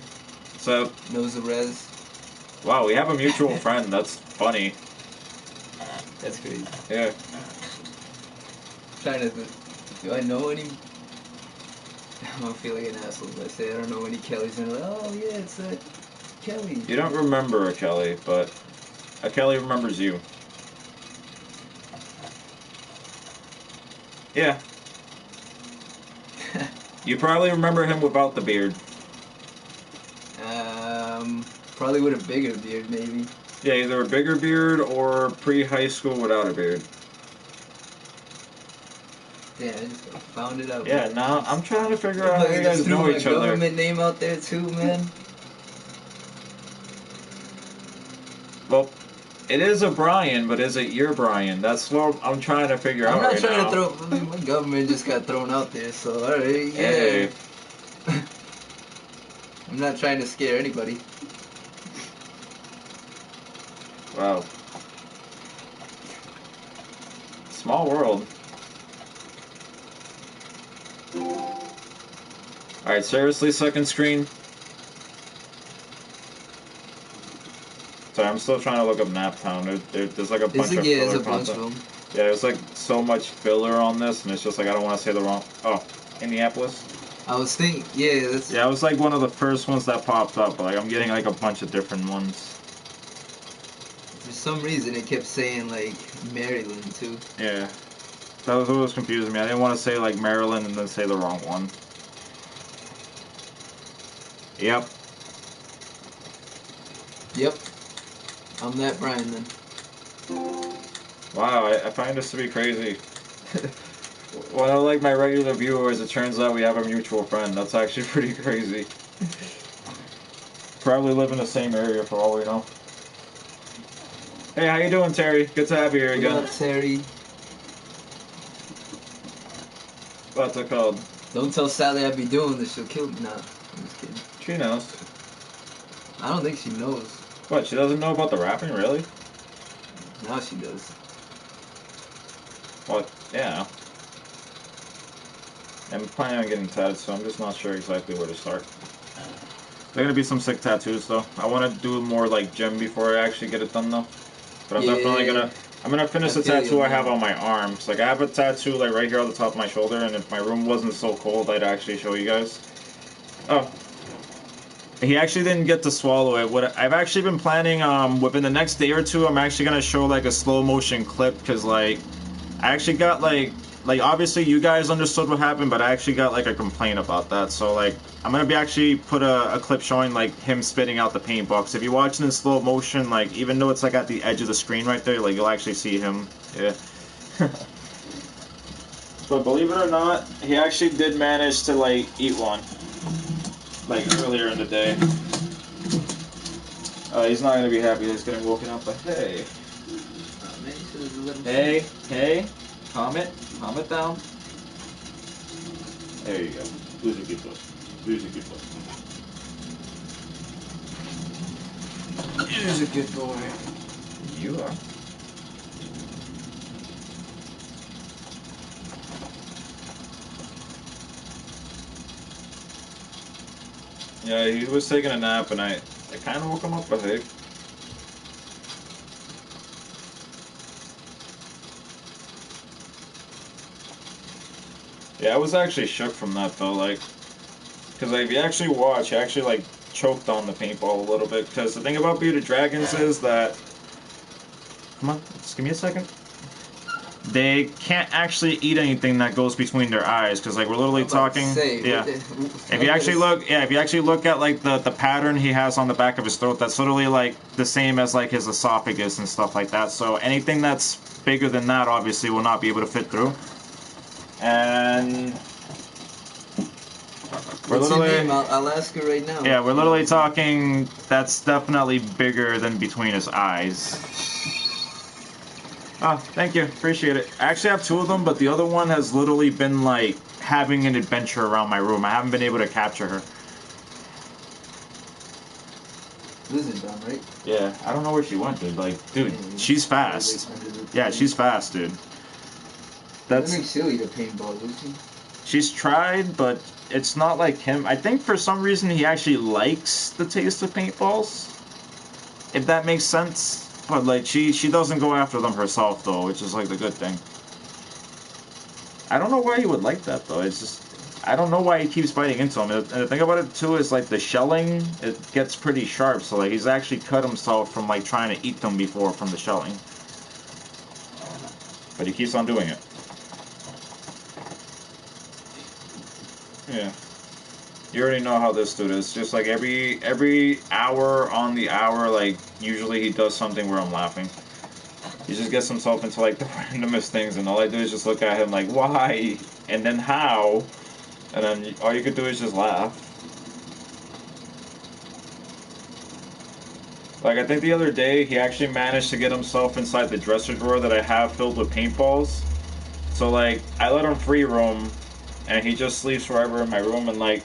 So, Knows the res. wow, we have a mutual friend. That's funny. That's crazy. Yeah. Trying to think. Do I know any? I'm gonna feel like an asshole if I say I don't know any Kellys, and I'm like, oh yeah, it's that Kelly. You don't remember a Kelly, but a Kelly remembers you. Yeah. You probably remember him without the beard. Probably with a bigger beard, maybe. Yeah, either a bigger beard or pre-high school without a beard. Yeah, I just found it out. Yeah, now I'm trying to figure out how you Just guys threw know my each other. government name out there too, man. Well, it is a Brian, but is it your Brian? That's what I'm trying to figure I'm out not right trying now. to throw. I mean, my government just got thrown out there, so alright, yeah. Hey. I'm not trying to scare anybody. Wow. Small world. Alright, seriously, second screen? Sorry, I'm still trying to look up Naptown. There's like a bunch of There's filler a bunch of content. them. Yeah, there's like so much filler on this, and it's just like I don't want to say the wrong. Oh, Indianapolis. I was thinking, yeah, that's. Yeah, it was like one of the first ones that popped up. But like I'm getting like a bunch of different ones. For some reason, it kept saying like Maryland too. Yeah, that was what was confusing me. I didn't want to say like Maryland and then say the wrong one. Yep. Yep. I'm that Brian then. Wow, I find this to be crazy. One of like my regular viewers, it turns out we have a mutual friend. That's actually pretty crazy. Probably live in the same area for all we know. Hey, how you doing, Terry? Good to have you here again. What up, Terry? What's it called? Don't tell Sally I'd be doing this. She'll kill me. Nah, I'm just kidding. She knows. I don't think she knows. What? She doesn't know about the rapping, really? Now she does. What? Yeah. I'm planning on getting tatted, so I'm just not sure exactly where to start. There are gonna be some sick tattoos, though. I want to do more like gym before I actually get it done, though. But I'm definitely gonna. I'm gonna finish the tattoo I have on my arms. Like I have a tattoo like right here on the top of my shoulder, and if my room wasn't so cold, I'd actually show you guys. Oh. He actually didn't get to swallow it. What I've actually been planning, within the next day or two, I'm actually gonna show like a slow motion clip, cause like, I actually got like obviously you guys understood what happened, but I actually got like a complaint about that. So like, I'm gonna be actually put a clip showing like him spitting out the paint box. If you watch it in slow motion, like even though it's like at the edge of the screen right there, like you'll actually see him. Yeah. But believe it or not, he actually did manage to like eat one. Like earlier in the day. He's not gonna be happy that he's getting woken up, but hey. Hey, calm it down. There you go. Who's a good boy? Who's a good boy? Who's a good boy? You are. Yeah, he was taking a nap, and I kind of woke him up, I think. Yeah, I was actually shook from that, though, like, because like, if you actually watch, he actually, like, choked on the paintball a little bit, because the thing about Bearded Dragons is that, come on, just give me a second. They can't actually eat anything that goes between their eyes, because like we're literally talking. Yeah. If you actually look at like the pattern he has on the back of his throat, that's literally like the same as like his esophagus and stuff like that. So anything that's bigger than that obviously will not be able to fit through. And we're What's your literally. name? I'll ask her right now. Yeah, we're literally talking. That's definitely bigger than between his eyes. Oh, thank you. Appreciate it. I actually have two of them, but the other one has literally been, like, having an adventure around my room. I haven't been able to capture her. This is done, right? Yeah, I don't know where she went, dude. Like, dude, she's fast. Yeah, she's fast, dude. That makes silly to paintball, doesn't she? She's tried, but it's not like him. I think for some reason he actually likes the taste of paintballs. If that makes sense. But like she doesn't go after them herself though, which is like the good thing. I don't know why he would like that though. It's just I don't know why he keeps biting into them. And the thing about it too is like the shelling, it gets pretty sharp. So like he's actually cut himself from like trying to eat them before from the shelling. But he keeps on doing it. Yeah. You already know how this dude is. Just like every hour on the hour, like usually he does something where I'm laughing. He just gets himself into like the randomest things, and all I do is just look at him like, why, and then how, and then all you could do is just laugh. Like I think the other day he actually managed to get himself inside the dresser drawer that I have filled with paintballs. So like I let him free roam, and he just sleeps wherever in my room, and like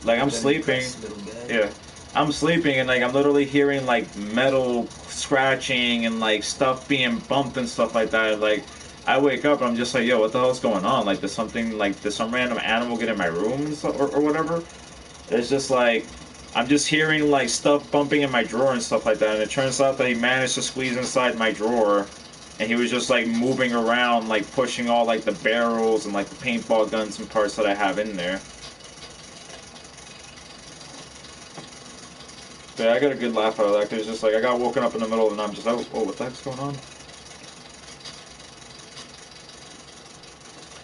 I'm That sleeping. impressed little guy. Yeah. I'm sleeping and like I'm literally hearing like metal scratching and like stuff being bumped and stuff like that. Like I wake up and I'm just like, yo, what the hell's going on? Like there's something like there's some random animal get in my room or whatever. It's just like I'm just hearing like stuff bumping in my drawer and stuff like that. And it turns out that he managed to squeeze inside my drawer and he was just like moving around, like pushing all like the barrels and like the paintball guns and parts that I have in there. Yeah, I got a good laugh out of that because it's just like I got woken up in the middle of the night. I'm just like, oh, what the heck's going on?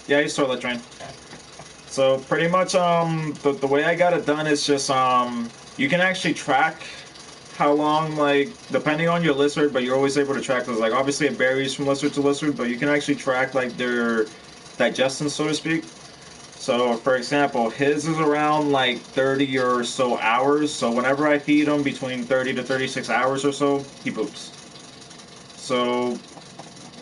Yeah, I used to toilet train. So pretty much, the way I got it done is just you can actually track how long, like depending on your lizard, but you're always able to track those. Like obviously it varies from lizard to lizard, but you can actually track like their digestion, so to speak. So, for example, his is around like 30 or so hours. So, whenever I feed him between 30 to 36 hours or so, he poops. So,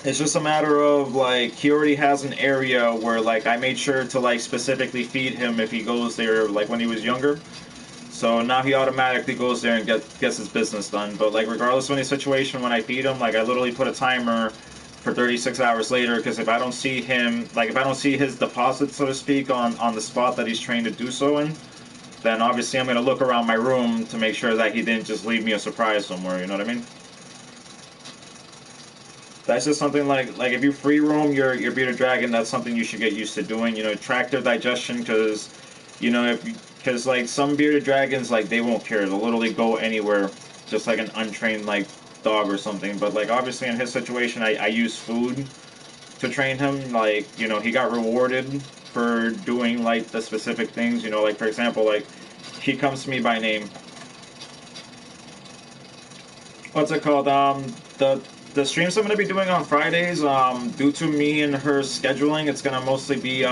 it's just a matter of like he already has an area where like I made sure to like specifically feed him if he goes there like when he was younger. So now he automatically goes there and gets his business done. But like regardless of any situation, when I feed him, like I literally put a timer for 36 hours later because if I don't see him, like if I don't see his deposit, so to speak, on the spot that he's trained to do so in, then obviously I'm gonna look around my room to make sure that he didn't just leave me a surprise somewhere. You know what I mean? That's just something like if you free roam your bearded dragon, that's something you should get used to doing. You know, track their digestion because you know if because like some bearded dragons like they won't care. They'll literally go anywhere, just like an untrained like dog or something. But like obviously in his situation, I use food to train him. Like you know he got rewarded for doing like the specific things. You know like for example like he comes to me by name. What's it called? The streams I'm gonna be doing on Fridays, due to me and her scheduling, it's gonna mostly be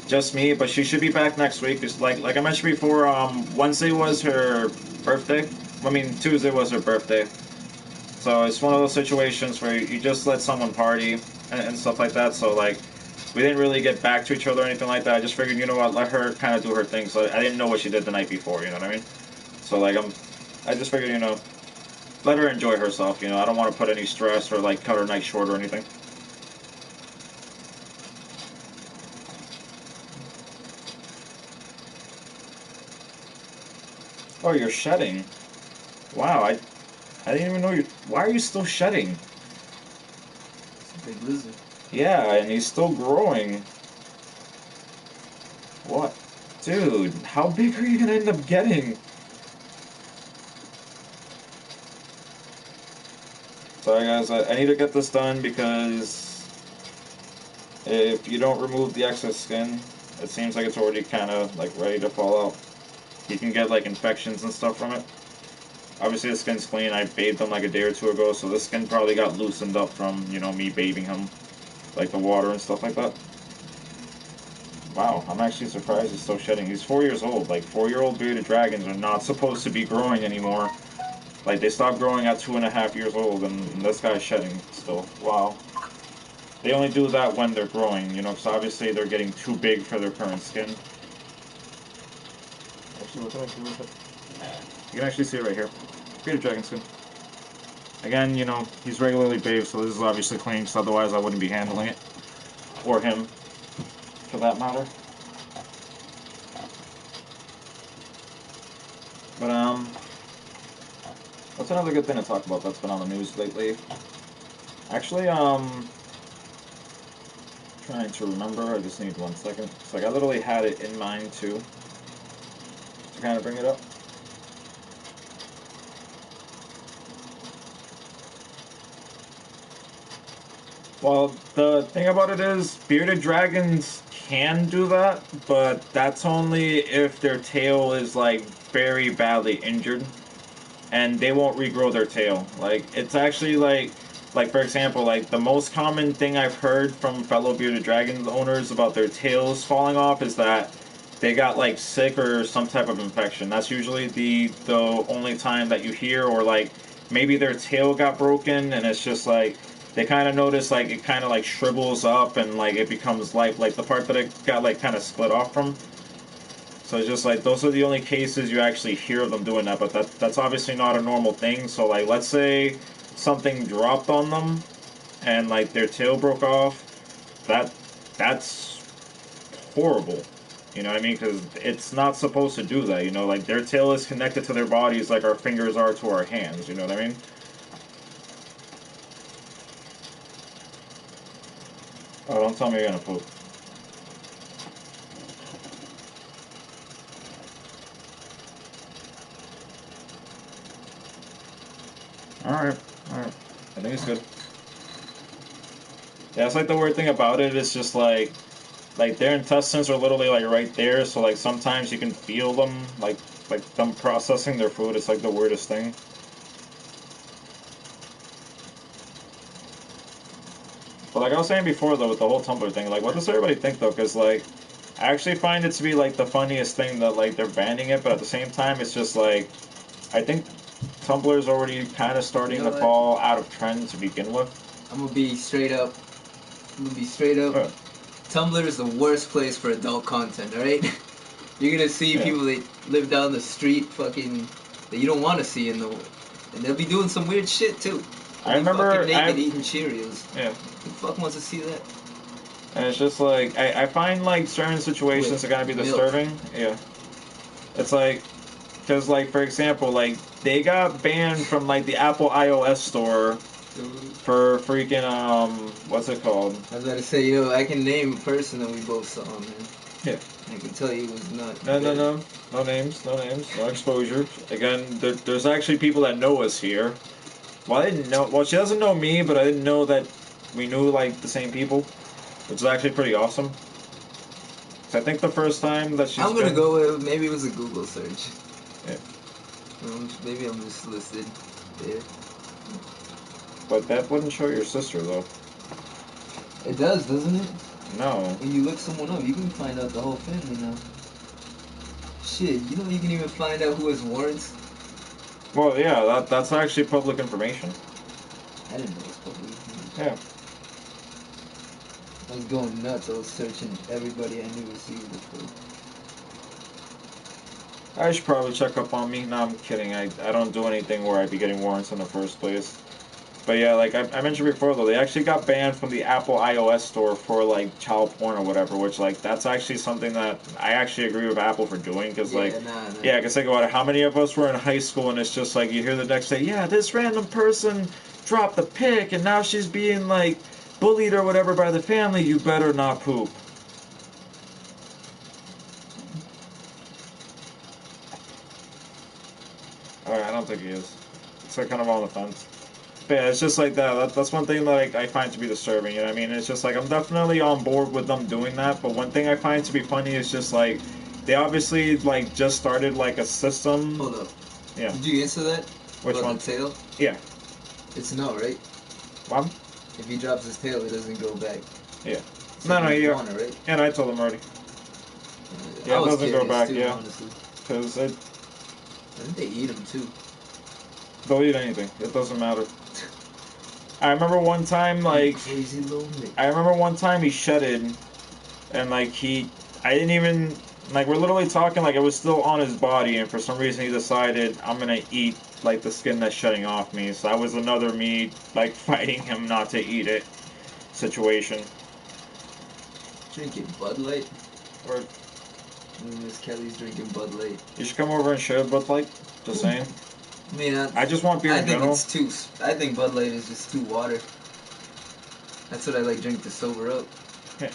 just me. But she should be back next week. Just like I mentioned before, Wednesday was her birthday. I mean Tuesday was her birthday. So it's one of those situations where you just let someone party and stuff like that. So like we didn't really get back to each other or anything like that. I just figured, you know what, let her kind of do her thing. So I didn't know what she did the night before. You know what I mean? So like I just figured, you know, let her enjoy herself. You know, I don't want to put any stress or like cut her night short or anything. Oh, you're shedding. Wow, I didn't even know you. Why are you still shedding? It's a big lizard. Yeah, and he's still growing. What? Dude, how big are you gonna end up getting? Sorry guys, I need to get this done because if you don't remove the excess skin, it seems like it's already kind of like ready to fall out. You can get like infections and stuff from it. Obviously the skin's clean. I bathed him like a day or two ago, so the skin probably got loosened up from, you know, me bathing him. Like the water and stuff like that. Wow, I'm actually surprised he's still shedding. He's 4 years old. Like 4-year-old bearded dragons are not supposed to be growing anymore. Like they stop growing at 2.5 years old, and this guy's shedding still. Wow. They only do that when they're growing, you know, because obviously they're getting too big for their current skin. Actually, what did I do with it? You can actually see it right here. Bearded dragon skin. Again, you know, he's regularly bathed, so this is obviously clean, because otherwise I wouldn't be handling it. Or him, for that matter. But, what's another good thing to talk about that's been on the news lately? Actually, trying to remember, I just need 1 second. It's like I literally had it in mind, too, to kind of bring it up. Well, the thing about it is, bearded dragons can do that, but that's only if their tail is like very badly injured, and they won't regrow their tail. Like it's actually like for example, like the most common thing I've heard from fellow bearded dragon owners about their tails falling off is that they got like sick or some type of infection. That's usually the only time that you hear, or like maybe their tail got broken and it's just like they kind of notice like it kind of like shrivels up and like it becomes like the part that it got like kind of split off from. So it's just like those are the only cases you actually hear of them doing that, but that's obviously not a normal thing. So like let's say something dropped on them and like their tail broke off, that's horrible. You know what I mean? Because it's not supposed to do that. You know, like their tail is connected to their bodies like our fingers are to our hands. You know what I mean? Oh, don't tell me you're gonna poop. All right, all right. I think it's good. Yeah, it's like the weird thing about it is just like their intestines are literally like right there, so like sometimes you can feel them like them processing their food. It's like the weirdest thing. But like I was saying before though, with the whole Tumblr thing, like what does everybody think though? Because like I actually find it to be like the funniest thing that like they're banning it, but at the same time it's just like I think Tumblr is already kind of starting to fall out of trend to begin with. I'm gonna be straight up. I'm gonna be straight up. Yeah. Tumblr is the worst place for adult content, alright? You're gonna see people that live down the street fucking that you don't want to see in the and they'll be doing some weird shit too. I remember fucking naked eating Cheerios. Yeah. Who the fuck wants to see that? And it's just like I find like certain situations are gonna be disturbing. Yeah. It's like because like for example like they got banned from like the Apple iOS store for freaking what's it called? I was about to say, you know, I can name a person that we both saw, man. Yeah. I can tell you it was not. No names, no exposure. Again, there's actually people that know us here. Well, I didn't know. Well, she doesn't know me, but I didn't know that we knew like the same people, which is actually pretty awesome. So I think the first time that she's I'm gonna go with maybe it was a Google search. Yeah. Maybe I'm just listed there. But that wouldn't show your sister though. It does, doesn't it? No. When you look someone up, you can find out the whole family now. Shit, you know you can even find out who has warrants? Well, yeah, that's actually public information. I didn't know it was public. Yeah. I was going nuts. I was searching everybody I knew to see who this was. I should probably check up on me. No, I'm kidding. I don't do anything where I'd be getting warrants in the first place. But yeah, like I mentioned before, though, they actually got banned from the Apple iOS store for like child porn or whatever. Which like that's actually something that I actually agree with Apple for doing because yeah, because think about it. How many of us were in high school and it's just like you hear the next day, yeah, this random person dropped the pic and now she's being like bullied or whatever by the family. You better not poop. Alright, I don't think he is. It's like kind of on the fence. But yeah, it's just like that's one thing that I find to be disturbing. You know what I mean? It's just like I'm definitely on board with them doing that. But one thing I find to be funny is just like they obviously like just started like a system. Hold up. Yeah. Did you answer that? Which about one? The tail? Yeah. It's no, right? What? If he drops his tail, it doesn't go back. Yeah. So No, yeah. Right? And I told him already. Yeah, it doesn't go back. Too, yeah. Because it. I think they eat them too. They'll eat anything. It doesn't matter. I remember one time, like, crazy little I remember one time he shedded, and like I didn't even, like we're literally talking like it was still on his body, and for some reason he decided I'm gonna eat like the skin that's shedding off me. So that was another me like fighting him not to eat it situation. Drinking Bud Light. Or Miss Kelly's drinking Bud Light. You should come over and share Bud Light. Just saying. I mean, I just want beer in general. I think Bud Light is just too water. That's what I like drink to sober up. Yeah.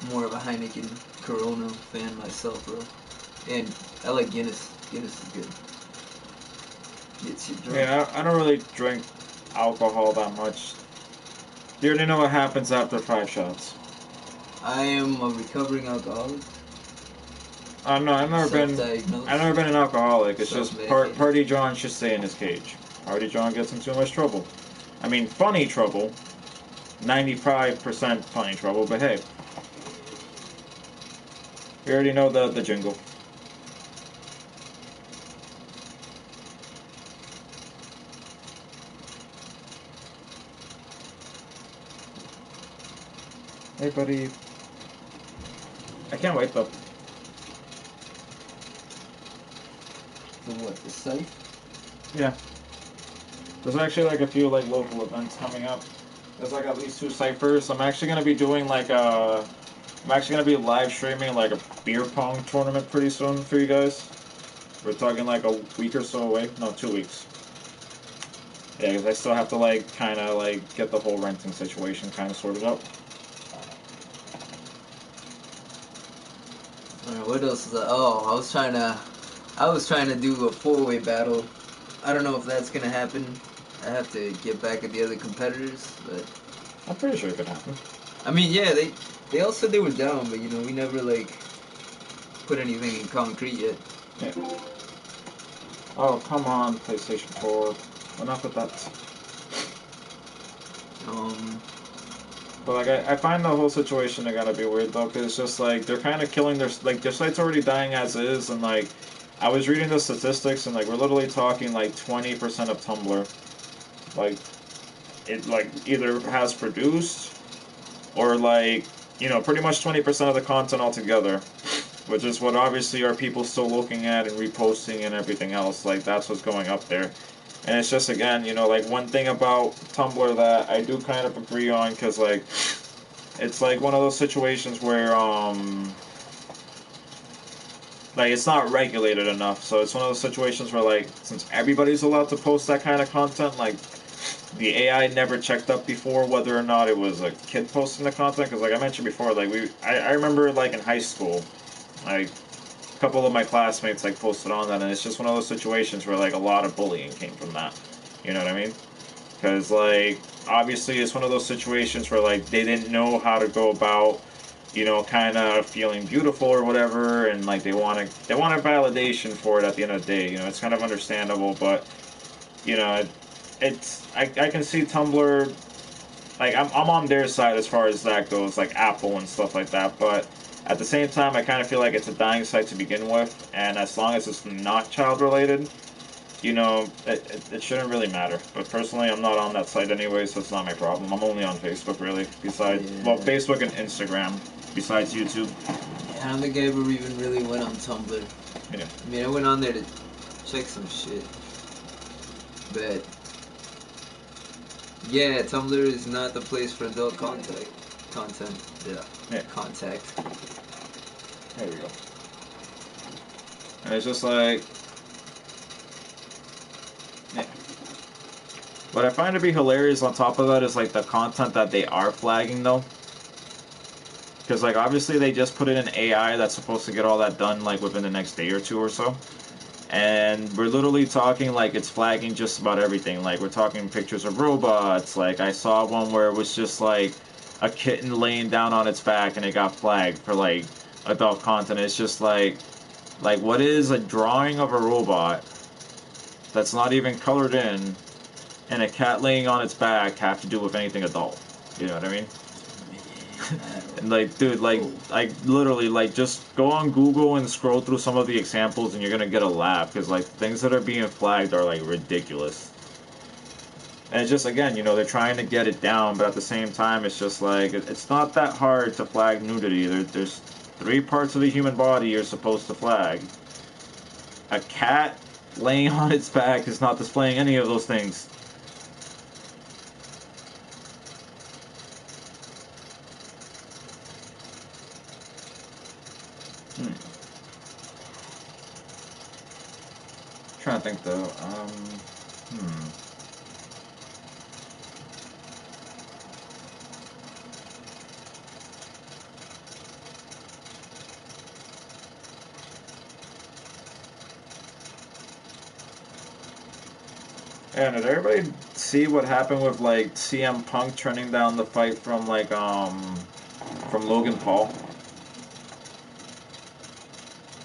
More of a Heineken Corona fan myself, bro. And I like Guinness. Guinness is good. Gets you drunk. Yeah, I don't really drink alcohol that much. You already know what happens after 5 shots. I am a recovering alcoholic. No, Self-diagnosed. I've never been an alcoholic. It's just Self-medicated. Party John should stay in his cage. Party John gets in too much trouble. I mean, funny trouble. 95% funny trouble, but hey. We already know the jingle. Hey, buddy. I can't wait, though. For what? The site? Yeah. There's actually like a few like local events coming up. There's like at least 2 ciphers. I'm actually gonna be doing like I'm actually gonna be live streaming like a beer pong tournament pretty soon for you guys. We're talking like a week or so away. No, 2 weeks. Yeah, because I still have to like kind of like get the whole renting situation kind of sorted out. Alright, what else is that? Oh, I was trying to do a four-way battle. I don't know if that's gonna happen. I have to get back at the other competitors, but I'm pretty sure it could happen. I mean, yeah, they all said they were down, but we never like put anything in concrete yet. Yeah. Oh, come on, PlayStation 4. Enough with that. Um, But like I find the whole situation to gotta be weird though, because it's just like they're kind of killing their site's already dying as is, and like I was reading the statistics, and like we're literally talking like 20% of Tumblr, like it like either has produced or like pretty much 20% of the content altogether, which is what obviously are people still looking at and reposting and everything else. Like that's what's going up there. And it's just again, like one thing about Tumblr that I do kind of agree on, because like it's like one of those situations where like it's not regulated enough. So it's one of those situations where like since everybody's allowed to post that kind of content, like the AI never checked up before whether or not it was a kid posting the content. Because like I mentioned before, like I remember like in high school, like a couple of my classmates like posted on that, and it's just one of those situations where like a lot of bullying came from that. You know what I mean? Because like obviously it's one of those situations where like they didn't know how to go about kind of feeling beautiful or whatever, and like they wanted validation for it at the end of the day. It's kind of understandable, but you know I can see Tumblr, like I'm on their side as far as that goes, like Apple and stuff like that, but at the same time I kind of feel like it's a dying site to begin with, and as long as it's not child related, it shouldn't really matter. But personally, I'm not on that site anyway, so it's not my problem. I'm only on Facebook, really. Well, yeah. Facebook and Instagram, besides YouTube. I don't think I ever even really went on Tumblr. Yeah. I mean, I went on there to check some shit, but yeah, Tumblr is not the place for adult content. Yeah. Yeah. Contact. There we go. And it's just like, yeah. What I find to be hilarious on top of that is like the content that they are flagging though. Because like obviously they just put in an AI that's supposed to get all that done like within the next day or two or so. And we're literally talking like it's flagging just about everything. Like we're talking pictures of robots. Like I saw one where it was just like a kitten laying down on its back and it got flagged for like adult content. It's just like what is a drawing of a robot that's not even colored in and a cat laying on its back have to do with anything adult? You know what I mean? And like, dude, like literally, like just go on Google and scroll through some of the examples, and you're gonna get a laugh because like things that are being flagged are like ridiculous. And it's just again, they're trying to get it down, but at the same time, it's just like it's not that hard to flag nudity. There's 3 parts of the human body you're supposed to flag. A cat laying on its back is not displaying any of those things. Hmm. Trying to think though. Yeah, did everybody see what happened with like CM Punk turning down the fight from like from Logan Paul.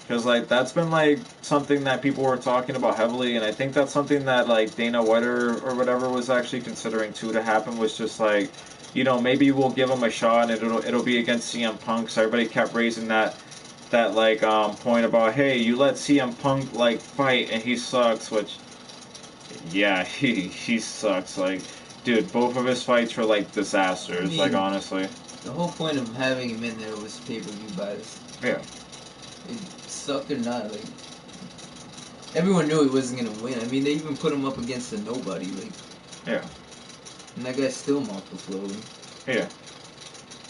Because, like, that's been, like, something that people were talking about heavily, and I think that's something that, like, Dana White or whatever was actually considering, too, to happen, was just, like, you know, maybe we'll give him a shot, and it'll be against CM Punk, so everybody kept raising that like, point about, hey, you let CM Punk, like, fight, and he sucks, which, yeah, he sucks, like, dude, both of his fights were, like, disasters, I mean, like, honestly. The whole point of having him in there was pay-per-view bias. Yeah. It sucked or not, like, everyone knew he wasn't gonna win. I mean, they even put him up against a nobody, like. Yeah. And that guy still mopped the floor. Yeah.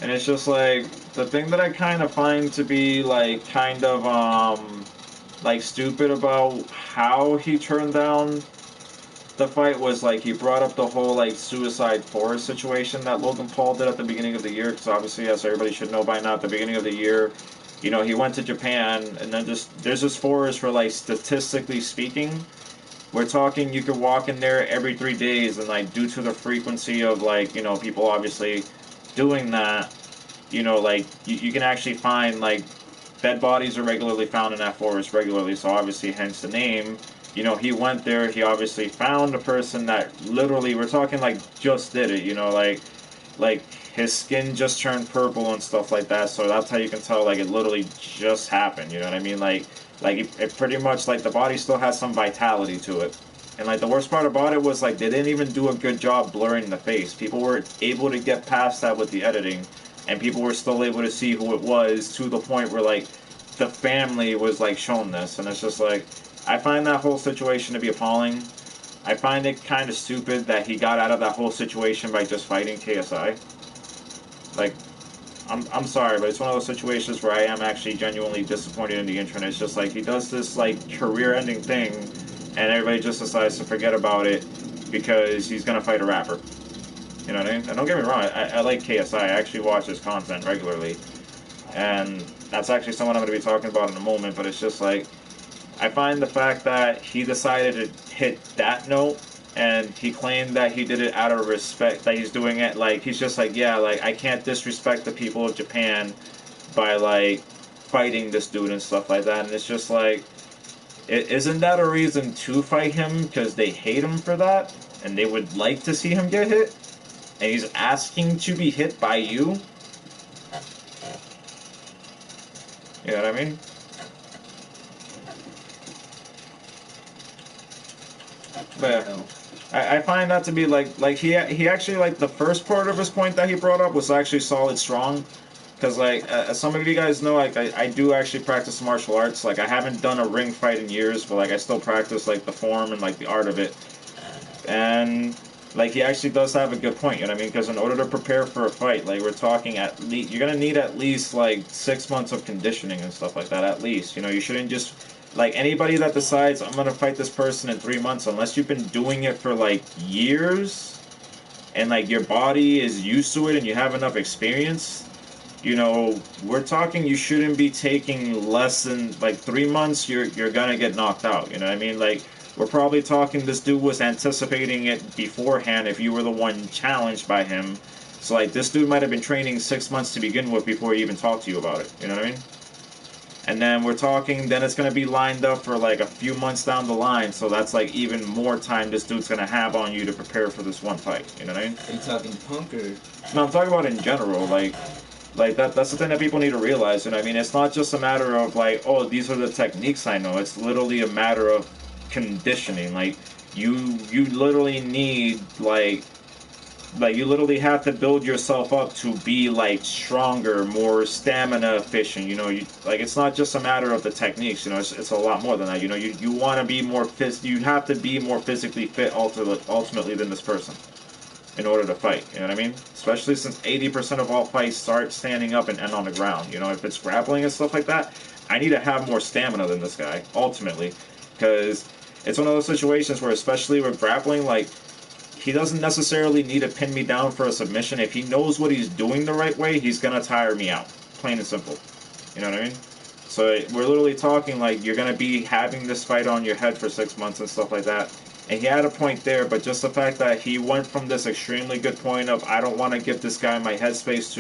And it's just like the thing that I kind of find to be like kind of like stupid about how he turned down the fight was like he brought up the whole like suicide forest situation that Logan Paul did at the beginning of the year, because obviously, as everybody should know by now, at the beginning of the year, you know, he went to Japan, and then just there's this forest where, like, statistically speaking, we're talking you could walk in there every 3 days, and like due to the frequency of, like, you know, people obviously doing that, you know, like you can actually find like dead bodies are regularly found in that forest regularly, so obviously hence the name. You know, he went there, he obviously found a person that literally, we're talking like just did it, you know, like his skin just turned purple and stuff like that, so that's how you can tell like it literally just happened, you know what I mean? Like it pretty much, like, the body still has some vitality to it. And like the worst part about it was like they didn't even do a good job blurring the face. People were able to get past that with the editing, and people were still able to see who it was, to the point where like the family was like shown this, and it's just like I find that whole situation to be appalling. I find it kind of stupid that he got out of that whole situation by just fighting KSI. Like, I'm sorry, but it's one of those situations where I am actually genuinely disappointed in the internet. It's just like he does this like career-ending thing, and everybody just decides to forget about it because he's gonna fight a rapper. You know what I mean? And don't get me wrong, I like KSI. I actually watch his content regularly, and that's actually someone I'm going to be talking about in a moment. But it's just like I find the fact that he decided to hit that note, and he claimed that he did it out of respect, that he's doing it like he's just like, yeah, like I can't disrespect the people of Japan by like fighting this dude and stuff like that. And it's just like, isn't that a reason to fight him because they hate him for that and they would like to see him get hit? And he's asking to be hit by you? You know what I mean? But yeah, I find that to be like he actually, like, the first part of his point that he brought up was actually solid, strong. Because, like, as some of you guys know, like, I do actually practice martial arts. Like, I haven't done a ring fight in years, but, like, I still practice, like, the form and, like, the art of it. And, like, he actually does have a good point, you know what I mean? Because in order to prepare for a fight, like, we're talking at least, you're going to need at least, like, 6 months of conditioning and stuff like that, at least. You know, you shouldn't just, like, anybody that decides, I'm going to fight this person in 3 months, unless you've been doing it for, like, years, and, like, your body is used to it and you have enough experience, you know, we're talking you shouldn't be taking less than like 3 months. You're gonna get knocked out. You know what I mean? Like, we're probably talking this dude was anticipating it beforehand if you were the one challenged by him. So like this dude might have been training 6 months to begin with before he even talked to you about it. You know what I mean? And then we're talking, then it's gonna be lined up for like a few months down the line. So that's like even more time this dude's gonna have on you to prepare for this one fight. You know what I mean? Are you talking Punk or? No, I'm talking about in general. Like that's the thing that people need to realize, and I mean, it's not just a matter of like, oh, these are the techniques I know. It's literally a matter of conditioning. Like you literally need like you literally have to build yourself up to be like stronger, more stamina efficient. You know, you like it's not just a matter of the techniques. You know, it's a lot more than that. You know, you want to be more you have to be more physically fit ultimately than this person in order to fight. You know what I mean? Especially since 80% of all fights start standing up and end on the ground. You know, if it's grappling and stuff like that, I need to have more stamina than this guy, ultimately. Because it's one of those situations where, especially with grappling, like, he doesn't necessarily need to pin me down for a submission. If he knows what he's doing the right way, he's going to tire me out. Plain and simple. You know what I mean? So we're literally talking like you're going to be having this fight on your head for 6 months and stuff like that. And he had a point there, but just the fact that he went from this extremely good point of I don't want to give this guy my headspace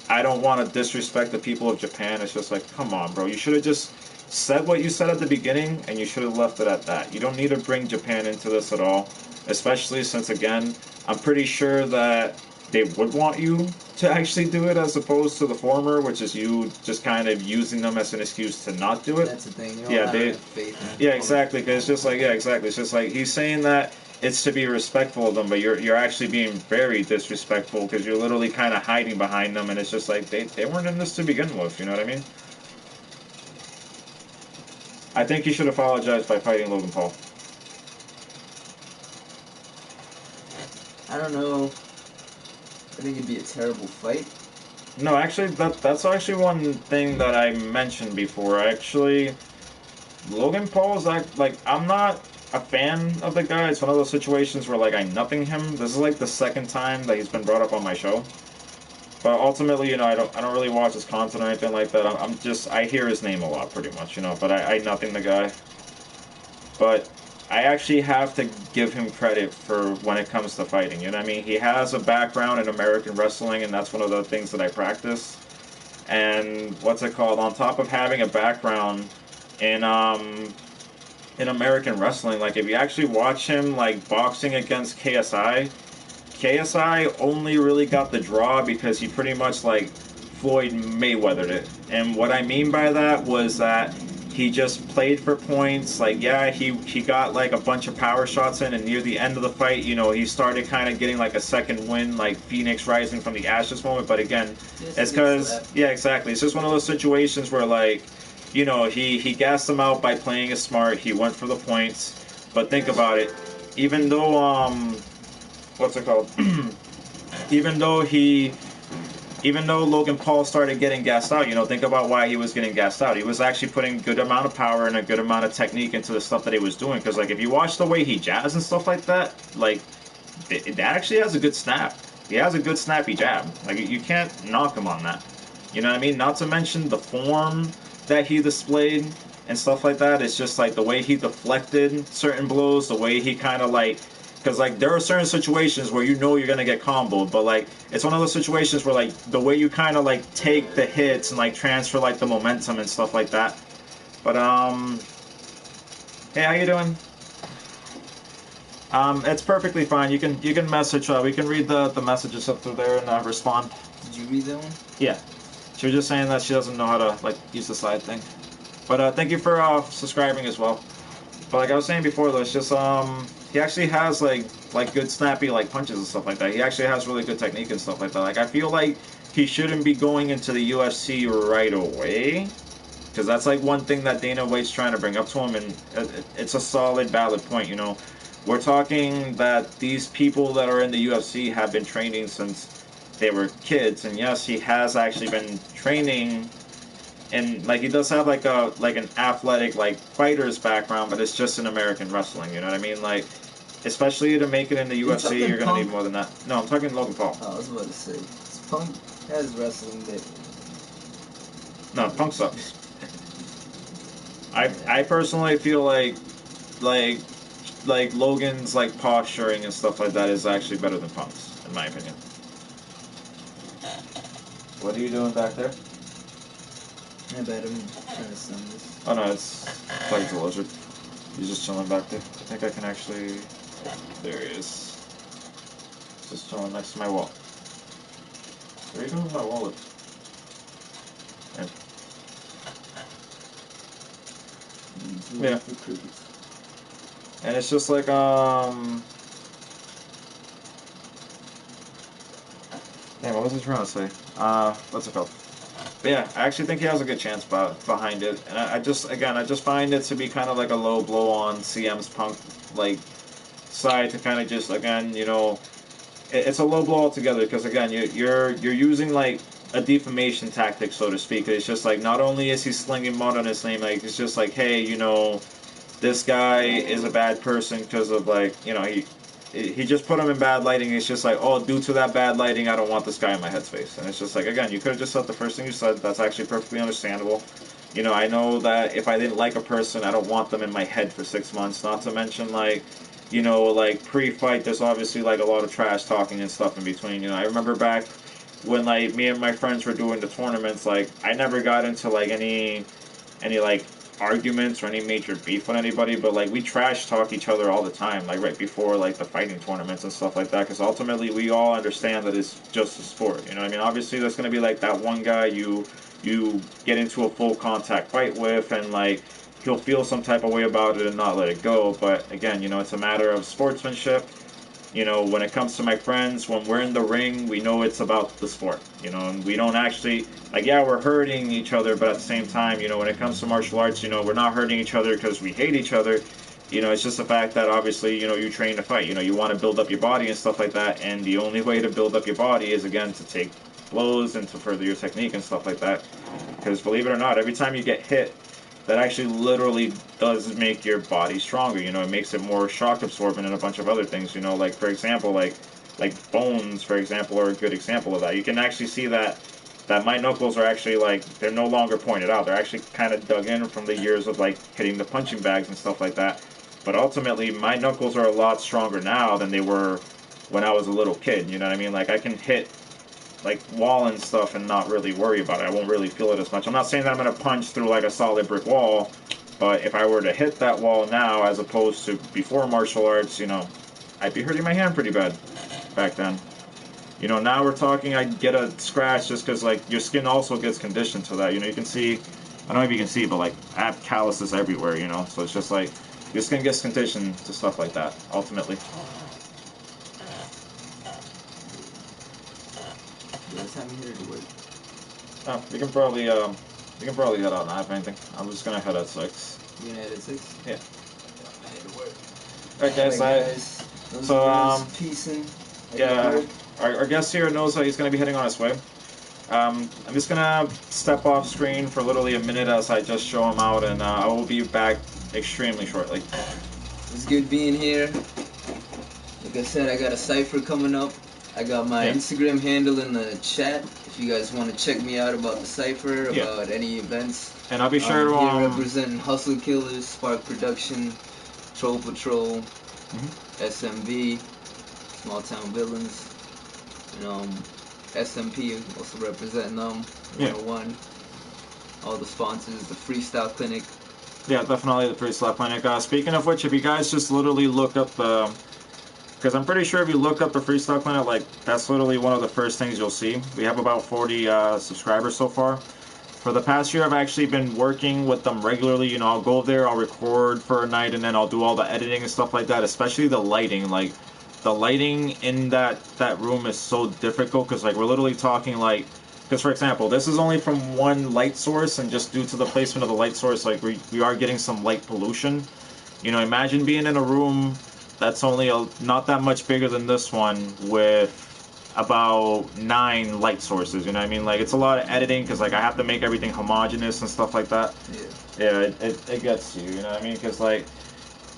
I don't want to disrespect the people of Japan. It's just like, come on, bro. You should have just said what you said at the beginning, and you should have left it at that. You don't need to bring Japan into this at all, especially since, again, I'm pretty sure that they would want you to actually do it as opposed to the former, which is you just kind of using them as an excuse to not do it. That's the thing. You don't Yeah, have they. enough faith in Yeah, exactly. Because it's just like, yeah, exactly. It's just like he's saying that it's to be respectful of them, but you're actually being very disrespectful because you're literally kind of hiding behind them, and it's just like they weren't in this to begin with. You know what I mean? I think he should apologize by fighting Logan Paul. I don't know. I think it'd be a terrible fight. No, actually, that's actually one thing that I mentioned before. Actually, Logan Paul is like I'm not a fan of the guy. It's one of those situations where like I nothing him. This is like the second time that he's been brought up on my show. But ultimately, you know, I don't really watch his content or anything like that. I'm just I hear his name a lot, pretty much, you know. But I nothing the guy. But I actually have to give him credit for when it comes to fighting. You know what I mean? He has a background in American wrestling, and that's one of the things that I practice. And what's it called? On top of having a background in in American wrestling, like if you actually watch him like boxing against KSI only really got the draw because he pretty much like Floyd Mayweathered it. And what I mean by that was that he just played for points. Like, yeah, he got like a bunch of power shots in, and near the end of the fight, you know, he started kind of getting like a second win, like Phoenix rising from the ashes moment. But again, it's because, yeah, exactly. It's just one of those situations where like, you know, he gassed him out by playing it smart. He went for the points. But think about it. Even though what's it called? even though he even though Logan Paul started getting gassed out, you know, think about why he was getting gassed out. He was actually putting good amount of power and a good amount of technique into the stuff that he was doing. Because, like, if you watch the way he jabs and stuff like that, like, that actually has a good snap. He has a good snappy jab. Like, you can't knock him on that. You know what I mean? Not to mention the form that he displayed and stuff like that. It's just, like, the way he deflected certain blows, the way he kind of, like, because like there are certain situations where you know you're gonna get comboed, but like it's one of those situations where like the way you kind of like take the hits and like transfer like the momentum and stuff like that. But hey, how you doing? It's perfectly fine. You can message. We can read the messages up through there and respond. Did you read that one? Yeah, she was just saying that she doesn't know how to like use the side thing. But thank you for subscribing as well. But like I was saying before, though, it's just he actually has like good snappy like punches and stuff like that. He actually has really good technique and stuff like that. Like I feel like he shouldn't be going into the UFC right away, because that's like one thing that Dana White's trying to bring up to him, and it's a solid, valid point. You know, we're talking that these people that are in the UFC have been training since they were kids, and yes, he has actually been training. And like he does have like an athletic like fighter's background, but it's just in American wrestling. You know what I mean? Like, especially to make it in the UFC, you're gonna need more than that. No, I'm talking Logan Paul. Oh, I was about to say, Punk has wrestling that. No, Punk sucks. I personally feel like like Logan's like posturing and stuff like that is actually better than Punk's, in my opinion. What are you doing back there? I bet I'm trying to send this. Oh no, it's like it's a lizard. He's just chilling back there. I think I can actually. There he is. Just chilling next to my wall. What are you doing with my wallet? Yeah. And it's just like Damn, what was I trying to say? What's it called? But yeah, I actually think he has a good chance behind it. And I just find it to be kind of like a low blow on CM's Punk like side to kind of just again, you know, it's a low blow altogether because again, you're using like a defamation tactic, so to speak. It's just like not only is he slinging mud on his name, like it's just like, hey, you know, this guy is a bad person because of like, you know, he just put him in bad lighting. It's just like, oh, due to that bad lighting, I don't want this guy in my headspace. And it's just like, again, you could have just said the first thing you said. That's actually perfectly understandable. You know, I know that if I didn't like a person, I don't want them in my head for 6 months. Not to mention, like, you know, like pre-fight, there's obviously like a lot of trash talking and stuff in between. You know, I remember back when like me and my friends were doing the tournaments, like I never got into like any like arguments or any major beef with anybody, but like we trash talk each other all the time, like right before like the fighting tournaments and stuff like that, because ultimately we all understand that it's just a sport. You know what I mean? Obviously, there's gonna be like that one guy you get into a full contact fight with, and like he'll feel some type of way about it and not let it go. But again, you know, it's a matter of sportsmanship. You know, when it comes to my friends, when we're in the ring, we know it's about the sport, you know, and we don't actually, like, yeah, we're hurting each other, but at the same time, you know, when it comes to martial arts, you know, we're not hurting each other because we hate each other. You know, it's just the fact that obviously, you know, you train to fight, you know, you want to build up your body and stuff like that, and the only way to build up your body is, again, to take blows and to further your technique and stuff like that. Because believe it or not, every time you get hit, that actually literally does make your body stronger. You know, it makes it more shock absorbent and a bunch of other things. You know, like for example, like bones, for example, are a good example of that. You can actually see that my knuckles are actually like they're no longer pointed out. They're actually kind of dug in from the years of like hitting the punching bags and stuff like that. But ultimately, my knuckles are a lot stronger now than they were when I was a little kid. You know what I mean? Like I can hit like wall and stuff and not really worry about it. I won't really feel it as much. I'm not saying that I'm gonna punch through like a solid brick wall, but if I were to hit that wall now as opposed to before martial arts, you know, I'd be hurting my hand pretty bad back then. You know, now we're talking, I get a scratch just because like your skin also gets conditioned to that. You know, you can see, I don't know if you can see, but like I have calluses everywhere. You know, so it's just like your skin gets conditioned to stuff like that. Ultimately. By the time you hit it to work. Oh, we can probably head out now if anything. I'm just gonna head at 6. You gonna head at 6? Yeah. I head to work. Alright guys, so peacing. yeah, our guest here knows that he's gonna be heading on his way. I'm just gonna step off screen for literally a minute as I just show him out, and I will be back extremely shortly. It's good being here. Like I said, I got a cipher coming up. I got my Instagram handle in the chat if you guys want to check me out about the cipher, about any events. And I'll be sure to here representing Hustle Killers, Spark Production, Troll Patrol, SMV, Small Town Villains, and SMP also representing them. 101. All the sponsors, the Freestyle Clinic. Yeah, definitely the Freestyle Clinic. Speaking of which, if you guys just literally look up the, because I'm pretty sure if you look up the Freestyle Clinic, like that's literally one of the first things you'll see. We have about 40 subscribers so far. For the past year, I've actually been working with them regularly. You know, I'll go there, I'll record for a night, and then I'll do all the editing and stuff like that. Especially the lighting, like the lighting in that room is so difficult because like we're literally talking like, because for example, this is only from one light source, and just due to the placement of the light source, like we are getting some light pollution. You know, imagine being in a room that's only not that much bigger than this one with about 9 light sources. You know what I mean? Like it's a lot of editing because like I have to make everything homogeneous and stuff like that. Yeah, it gets you. You know what I mean? Because like,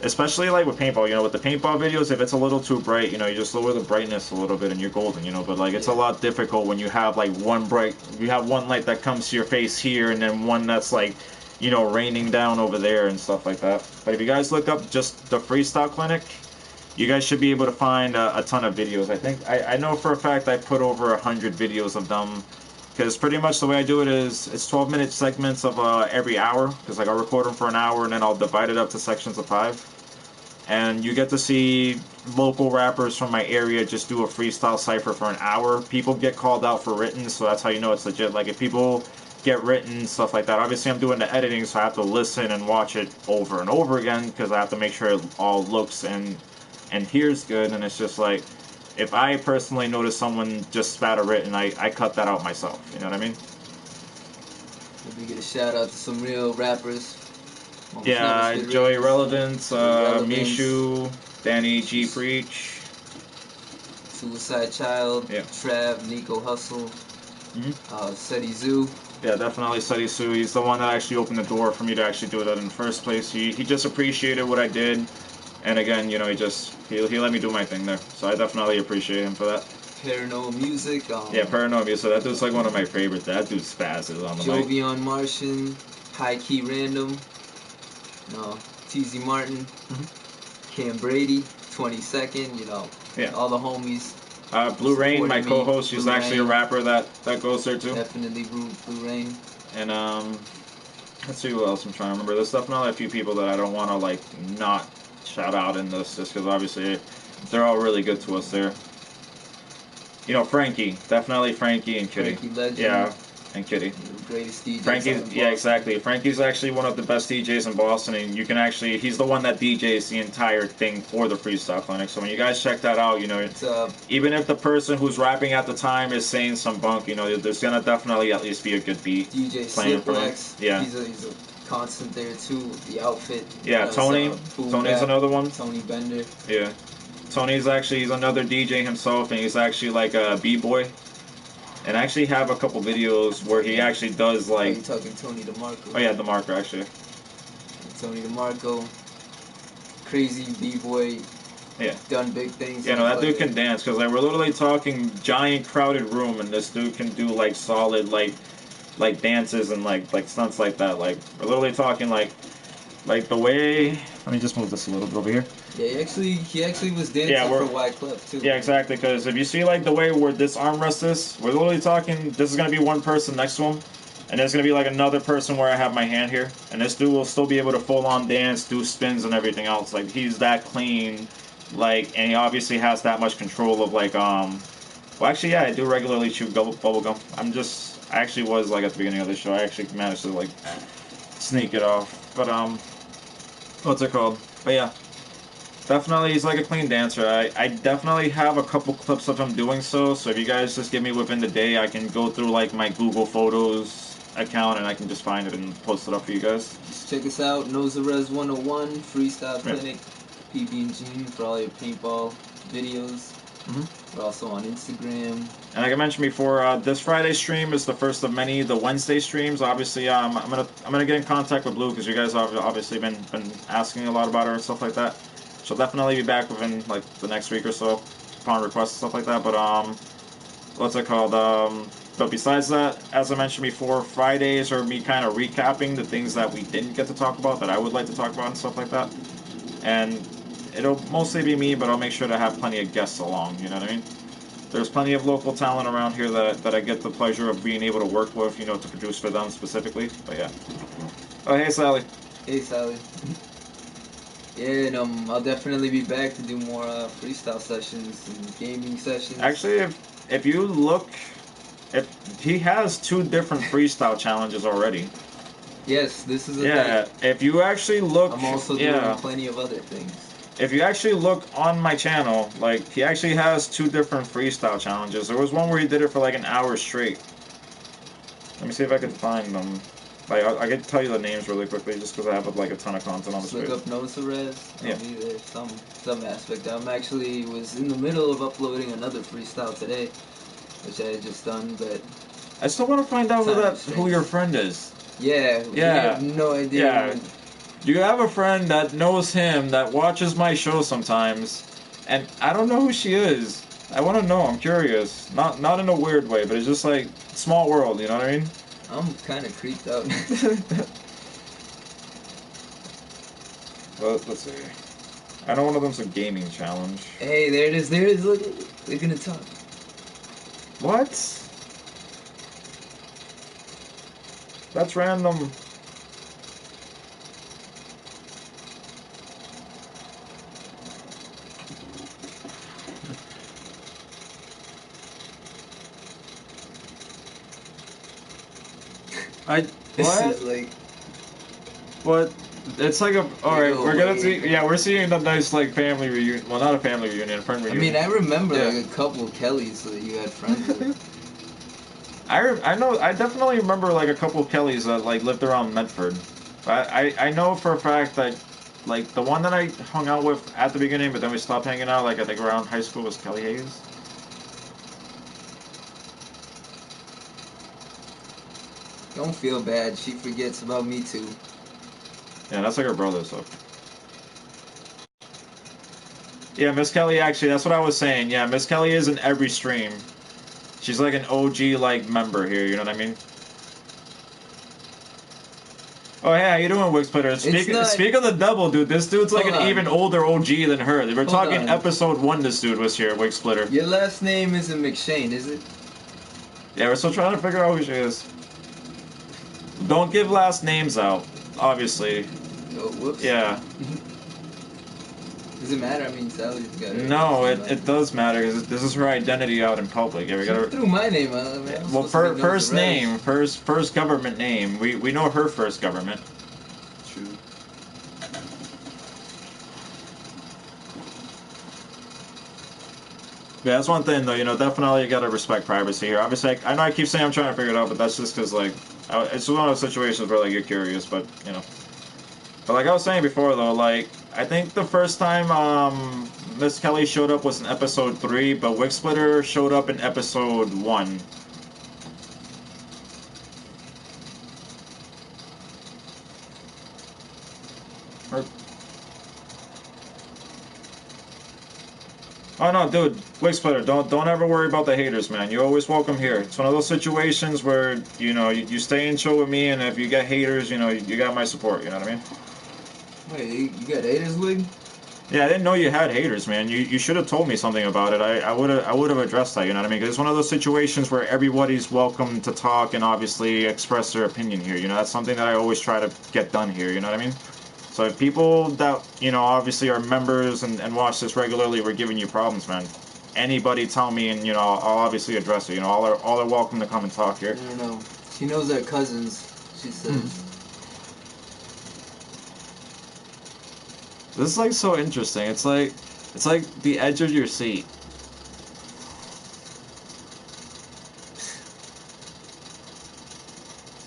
especially like with paintball, you know, with the paintball videos, if it's a little too bright, you know, you just lower the brightness a little bit and you're golden, you know. But like it's a lot difficult when you have like you have one light that comes to your face here and then one that's like, you know, raining down over there and stuff like that. But if you guys look up just the Freestyle Clinic, you guys should be able to find a ton of videos. I think I know for a fact I put over 100 videos of them, because pretty much the way I do it is it's 12-minute segments of every hour, because like I'll record them for an hour and then I'll divide it up to sections of 5, and you get to see local rappers from my area just do a freestyle cipher for an hour. People get called out for written, so that's how you know it's legit. Like if people get written, stuff like that. Obviously I'm doing the editing, so I have to listen and watch it over and over again because I have to make sure it all looks and here's good. And it's just like, if I personally notice someone just spat a written, I cut that out myself. You know what I mean? Maybe get a shout out to some real rappers. Yeah, Joey Relevance, Mishu, Danny G Preach, Suicide Child, Trav, Nico Hustle, Seti Zoo. Yeah, definitely Seti Zoo. He's the one that actually opened the door for me to actually do that in the first place. He just appreciated what I did. And again, you know, he let me do my thing there, so I definitely appreciate him for that. Paranoid Music. Yeah, Paranoid Music. That dude's like one of my favorites. That dude spazzes on the mic. Jovion Martian, High Key Random, TZ Martin, Cam Brady, 22nd. You know, all the homies. Blue Rain, my supporting me. co-host, she's Blue actually a Rain. rapper that goes there too. Definitely Blue Rain. And let's see who else I'm trying to remember. There's definitely a few people that I don't want to like not shout out in this, just because obviously they're all really good to us there. You know, Frankie, definitely Frankie and Kitty. Frankie Legend. Yeah, and Kitty. The greatest DJ. Frankie's, yeah, exactly. Frankie's actually one of the best DJs in Boston, and you can actually, he's the one that DJs the entire thing for the freestyle clinic. So when you guys check that out, you know, even if the person who's rapping at the time is saying some bunk, you know, there's gonna definitely at least be a good beat DJ playing for him. Slipwax. Yeah. He's a constant there too. The outfit. Yeah, Tony. Tony's another one. Tony Bender. Yeah. Tony's actually, he's another DJ himself, and he's actually like a b-boy. And I actually have a couple videos where he actually does like. Are you talking Tony DeMarco? Oh yeah, DeMarco actually. Tony DeMarco, crazy b-boy. Yeah. Done big things. Yeah, no, that dude can dance, because like we're literally talking giant crowded room, and this dude can do like solid like dances and like stunts like that. Like we're literally talking like the way. Let me just move this a little bit over here. Yeah, he actually was dancing for Wyclef too. Yeah, exactly. Because if you see like the way where this armrest is, we're literally talking. This is gonna be one person next to him, and there's gonna be like another person where I have my hand here, and this dude will still be able to full on dance, do spins and everything else. Like he's that clean, like, and he obviously has that much control of like Well, actually, yeah, I do regularly chew bubble gum. I actually was like at the beginning of the show. I actually managed to like sneak it off, but what's it called? But yeah. Definitely, he's like a clean dancer. I definitely have a couple clips of him doing so. So if you guys just give me within the day, I can go through like my Google Photos account and I can just find it and post it up for you guys. Just check us out, Nozarez 101 Freestyle Clinic, PB&G for all your paintball videos. We're also on Instagram. And like I mentioned before, this Friday stream is the first of many. The Wednesday streams, obviously, I'm gonna get in contact with Blue because you guys have obviously been asking a lot about her and stuff like that. She'll definitely be back within like the next week or so, upon request and stuff like that. But what's it called? But besides that, as I mentioned before, Fridays are me kind of recapping the things that we didn't get to talk about that I would like to talk about and stuff like that. And it'll mostly be me, but I'll make sure to have plenty of guests along. You know what I mean? There's plenty of local talent around here that I get the pleasure of being able to work with, you know, to produce for them specifically. But yeah. Oh, hey, Sally. Hey, Sally. Yeah, and I'll definitely be back to do more freestyle sessions and gaming sessions. Actually, if you look, if he has 2 different freestyle challenges already. Yes, this is a thing. If you actually look, I'm also doing plenty of other things. If you actually look on my channel, like he actually has 2 different freestyle challenges. There was one where he did it for like an hour straight. Let me see if I can find them. Like I can tell you the names really quickly, just because I have like a ton of content on the Look up Nozarez. Yeah. There's some aspect. Was in the middle of uploading another freestyle today, which I had just done, but I still want to find out who your friend is. Yeah. I have no idea. Yeah. You have a friend that knows him that watches my show sometimes, and I don't know who she is. I want to know. I'm curious. Not in a weird way, but it's just like small world. You know what I mean? I'm kind of creeped out. Well, let's see. I know one of them's a gaming challenge. Hey, there it is. There it is. Look, they're gonna talk. What? That's random. This is like. What? It's like a. Alright, we're gonna see. Yeah, we're seeing a nice, like, family reunion. Well, not a family reunion, a friend reunion. I mean, I remember like a couple of Kellys that you had friends with. I definitely remember, like, a couple of Kellys that, like, lived around Medford. I know for a fact that, like, the one that I hung out with at the beginning, but then we stopped hanging out, like, I think around high school was Kelly Hayes. Don't feel bad. She forgets about me too. Yeah, that's like her brother, so. Yeah, Miss Kelly, actually, that's what I was saying. Yeah, Miss Kelly is in every stream. She's like an OG, like, member here, you know what I mean? Oh, hey, how you doing, Wix Splitter? It's not. Speak of the devil, dude. This dude's like Hold an on. even older OG than her. We're Hold talking on. episode 1 this dude was here, Wix Splitter. Your last name isn't McShane, is it? Yeah, we're still trying to figure out who she is. Don't give last names out, obviously. Oh, whoops. Yeah. Does it matter? I mean, Sally's got it. No, it does matter because this is her identity out in public. Yeah, we She gotta. threw my name out, man. Well, first name, first government name. We know her first government. True. Yeah, that's one thing though. You know, definitely you gotta respect privacy here. Obviously, I know I keep saying I'm trying to figure it out, but that's just because like it's one of those situations where like you're curious, but you know. But like I was saying before though, like I think the first time Miss Kelly showed up was in episode 3, but Wig Splitter showed up in episode 1. Oh no, dude, Wig Splitter, don't ever worry about the haters, man. You're always welcome here. It's one of those situations where you know you stay in chill with me, and if you get haters, you know you got my support. You know what I mean? Wait, you got haters, Wig? Yeah, I didn't know you had haters, man. You should have told me something about it. I would have addressed that. You know what I mean? 'Cause it's one of those situations where everybody's welcome to talk and obviously express their opinion here. You know, that's something that I always try to get done here. You know what I mean? So if people that, you know, obviously are members and watch this regularly were giving you problems, man, anybody tell me and, you know, I'll obviously address it. You know, all are welcome to come and talk here. I don't know. She knows our cousins, she says. This is like so interesting. It's like the edge of your seat.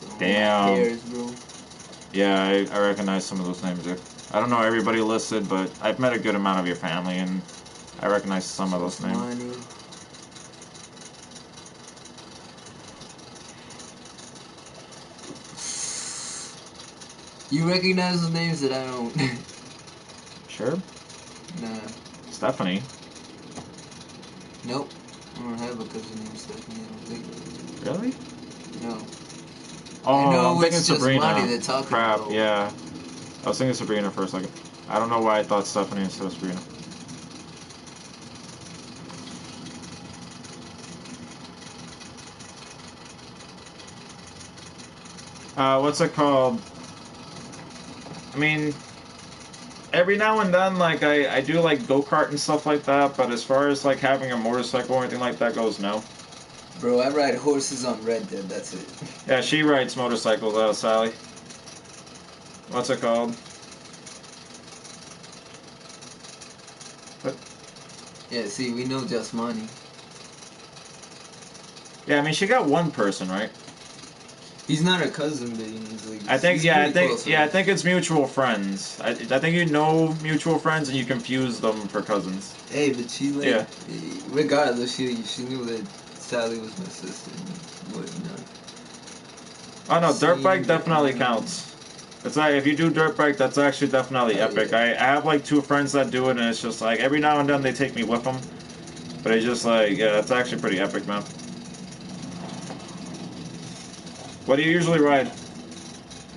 So Damn. who cares, bro? Yeah, I recognize some of those names there. I don't know everybody listed, but I've met a good amount of your family, and I recognize some of those names. Money. You recognize those names that I don't. Sure. Nah. Stephanie. Nope. I don't have a cousin named Stephanie, I don't think. Really? No. Oh, I know I'm thinking it's just Sabrina. Monty they're talking Crap, about. yeah. I was thinking Sabrina for a second. I don't know why I thought Stephanie instead of Sabrina. What's it called? I mean, every now and then, like, I do, like, go-kart and stuff like that, but as far as, like, having a motorcycle or anything like that goes, no. Bro, I ride horses on Red Dead, that's it. Yeah, she rides motorcycles, Sally. What's it called? What? Yeah, see, we know just Monty. Yeah, I mean, she got one person, right? He's not her cousin, but he's like. I think, he's yeah, pretty close with I her. think it's mutual friends. I think you know mutual friends and you confuse them for cousins. Hey, but she like. Yeah. Regardless, she knew that Sally was my sister and whatnot. Oh no, dirt See, bike definitely counts. It's like if you do dirt bike, that's actually definitely Oh, epic. yeah. I have like 2 friends that do it, and it's just like every now and then they take me with them. But it's just like, yeah, it's actually pretty epic, man. What do you usually ride?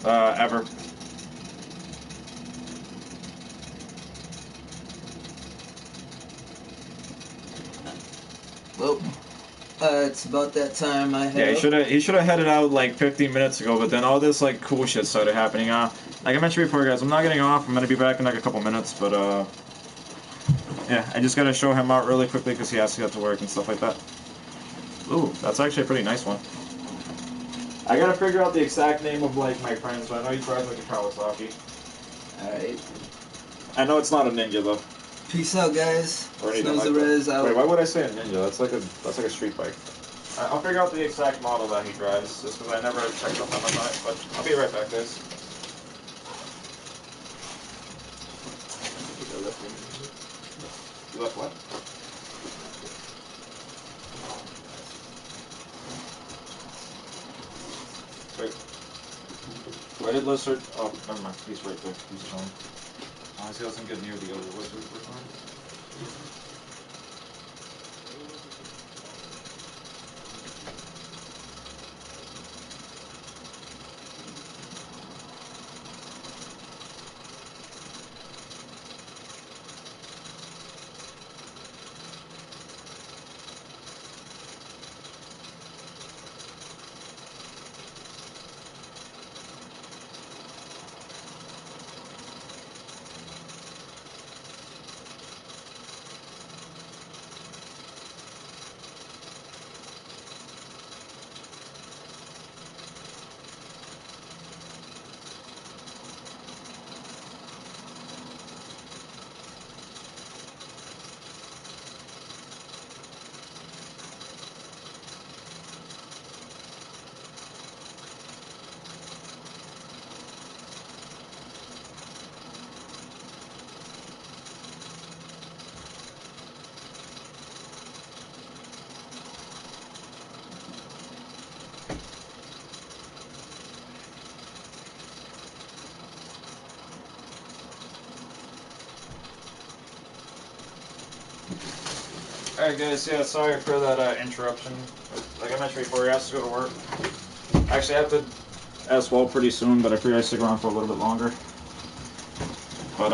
Ever? Well, it's about that time I Yeah, have. he should have headed out like 15 minutes ago, but then all this like cool shit started happening. Like I mentioned before, guys, I'm not getting off. I'm gonna be back in like a couple minutes, but yeah, I just gotta show him out really quickly because he has to get to work and stuff like that. Ooh, that's actually a pretty nice one. I gotta figure out the exact name of like my friends, but I know he drives like a Kawasaki. Alright. I know it's not a Ninja though, Peace out, guys. or anything Snows like the that. Rez out. Wait, why would I say a Ninja? That's like a street bike. I'll figure out the exact model that he drives, just because I never checked up on it, but I'll be right back, guys. You left what? Wait. Where did Lizard? Oh, never mind. He's right there. He's chilling. He doesn't get near the other lizard. Alright guys, yeah, sorry for that interruption. Like I mentioned before, he has to go to work. Actually, I have to as well pretty soon, but I figured I'd stick around for a little bit longer. But,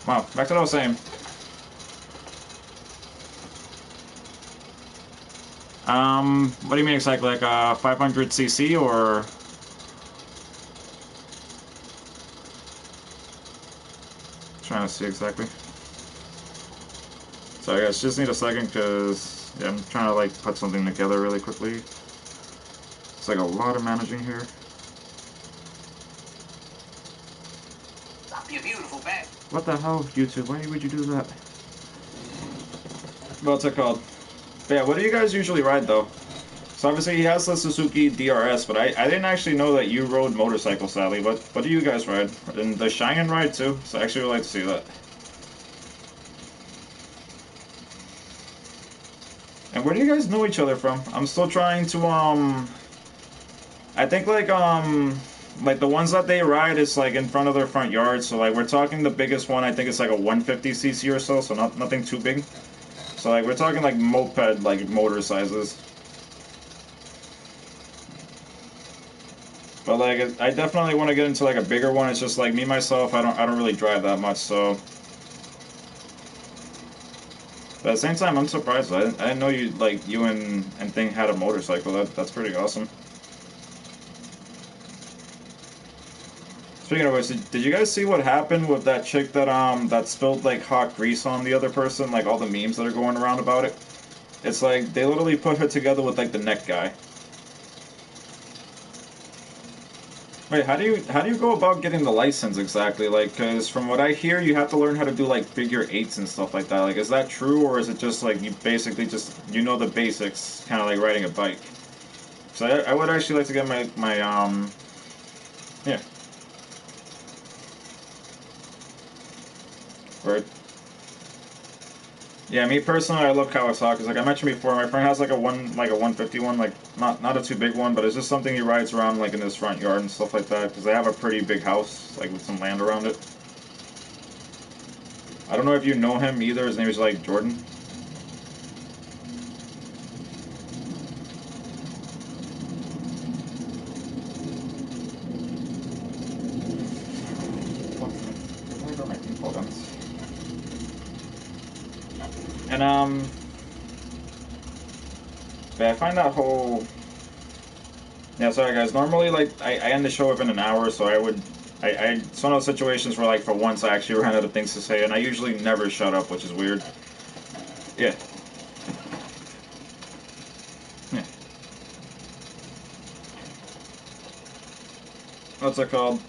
wow, back to what I was saying. What do you mean exactly? Like, 500cc or? Trying to see exactly. Sorry guys, just need a second because yeah, I'm trying to like put something together really quickly. It's like a lot of managing here. Stop your beautiful back. What the hell, YouTube? Why would you do that? What's it called? But yeah, what do you guys usually ride though? So obviously he has the Suzuki DRS, but I didn't actually know that you rode motorcycles, Sally. What do you guys ride? And does Cheyenne ride too? So I actually would like to see that. And where do you guys know each other from? I'm still trying to I think like the ones that they ride is like in front of their front yard. So like we're talking the biggest one. I think it's like a 150cc or so. So nothing too big. So like we're talking like moped like motor sizes. But like I definitely want to get into like a bigger one. It's just like me myself. I don't really drive that much. So. But at the same time, I'm surprised. I didn't know you and Thing had a motorcycle. That's pretty awesome. Speaking of which, did you guys see what happened with that chick that spilled like hot grease on the other person? Like all the memes that are going around about it. It's like they literally put her together with like the neck guy. Wait, how do you go about getting the license exactly? Like, cause from what I hear, you have to learn how to do like figure eights and stuff like that. Like, is that true, or is it just like you basically just you know the basics, kind of like riding a bike? So I would actually like to get my yeah. Right. Yeah, me personally, I love Kawasaki's. Like I mentioned before, my friend has like a 151, like not a too big one, but it's just something he rides around like in his front yard and stuff like that. Because they have a pretty big house, like with some land around it. I don't know if you know him either. His name is like Jordan. Where are my people guns? And but I find that whole yeah. Sorry guys. Normally, like I end the show within an hour, so it's one of those situations where like for once I actually ran out of things to say, and I usually never shut up, which is weird. Yeah. Yeah. What's it called?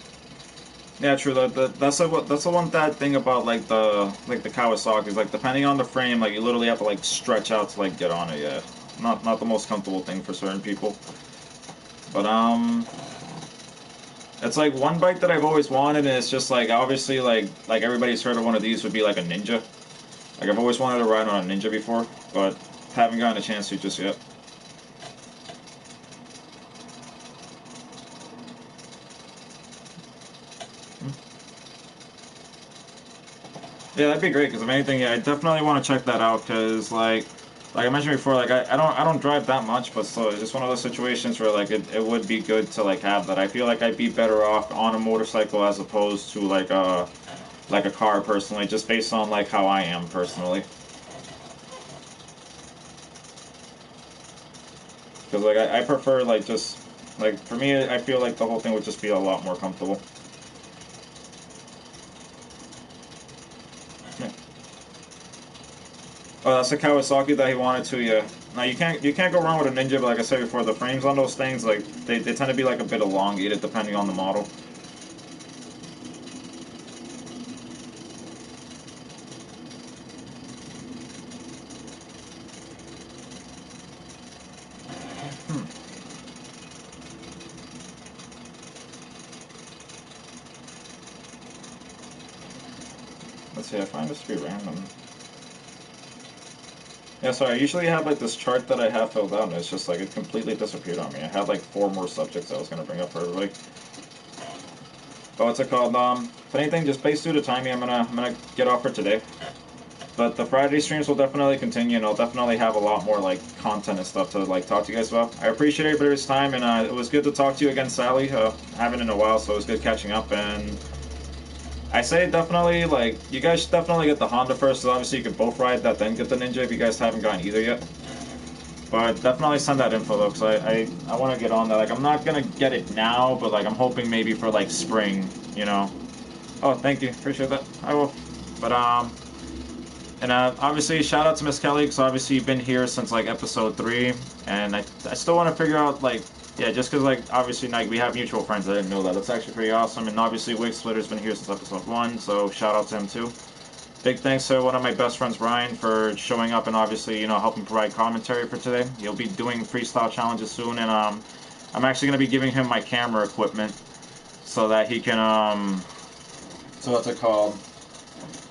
Yeah, true. That's the one bad thing about like the Kawasaki is like depending on the frame, like you literally have to like stretch out to like get on it. Yeah, not the most comfortable thing for certain people. But it's like one bike that I've always wanted, and it's just like obviously like everybody's heard of one of these would be like a Ninja. Like I've always wanted to ride on a Ninja before, but haven't gotten a chance to just yet. Yeah, that'd be great. Because if anything, yeah, I definitely want to check that out. Because like I mentioned before, like I don't drive that much, but still, it's just one of those situations where like it would be good to like have that. I feel like I'd be better off on a motorcycle as opposed to like a car personally, just based on like how I am personally. Because like I prefer like just like for me, I feel like the whole thing would just be a lot more comfortable. Yeah. Oh, that's the Kawasaki that he wanted to. Yeah. Now you can't go wrong with a Ninja, but like I said before, the frames on those things like they tend to be like a bit elongated depending on the model. Hmm. Let's see. I find this to be random. Yeah, sorry. I usually have like this chart that I have filled out, and it's just like it completely disappeared on me. I had like four more subjects I was gonna bring up for everybody. But what's it called? If anything, just please do the timing. I'm gonna get off for today. But the Friday streams will definitely continue, and I'll definitely have a lot more like content and stuff to like talk to you guys about. I appreciate everybody's time, and it was good to talk to you again, Sally. Haven't in a while, so it was good catching up. And I say definitely like you guys should definitely get the Honda first, so obviously you could both ride that, then get the Ninja if you guys haven't gotten either yet. But definitely send that info though, because I want to get on that. Like I'm not gonna get it now, but like I'm hoping maybe for like spring, you know. Oh, thank you, appreciate that. I will. But and obviously, shout out to Miss Kelly, because obviously you've been here since like episode 3, and I still want to figure out like, yeah, just because like obviously like we have mutual friends. I didn't know that. That's actually pretty awesome. And obviously Wig Splitter's been here since episode 1, so shout out to him too. Big thanks to one of my best friends, Ryan, for showing up and obviously helping provide commentary for today. He'll be doing freestyle challenges soon, and I'm actually gonna be giving him my camera equipment so that he can so what's it called?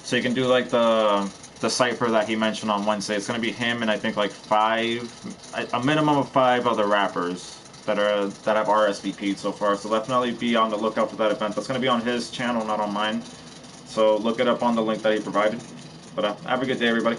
So you can do like the cipher that he mentioned on Wednesday. It's gonna be him and I think like a minimum of 5 other rappers that have RSVP'd so far. So definitely be on the lookout for that event. That's gonna be on his channel, not on mine. So look it up on the link that he provided. But have a good day, everybody.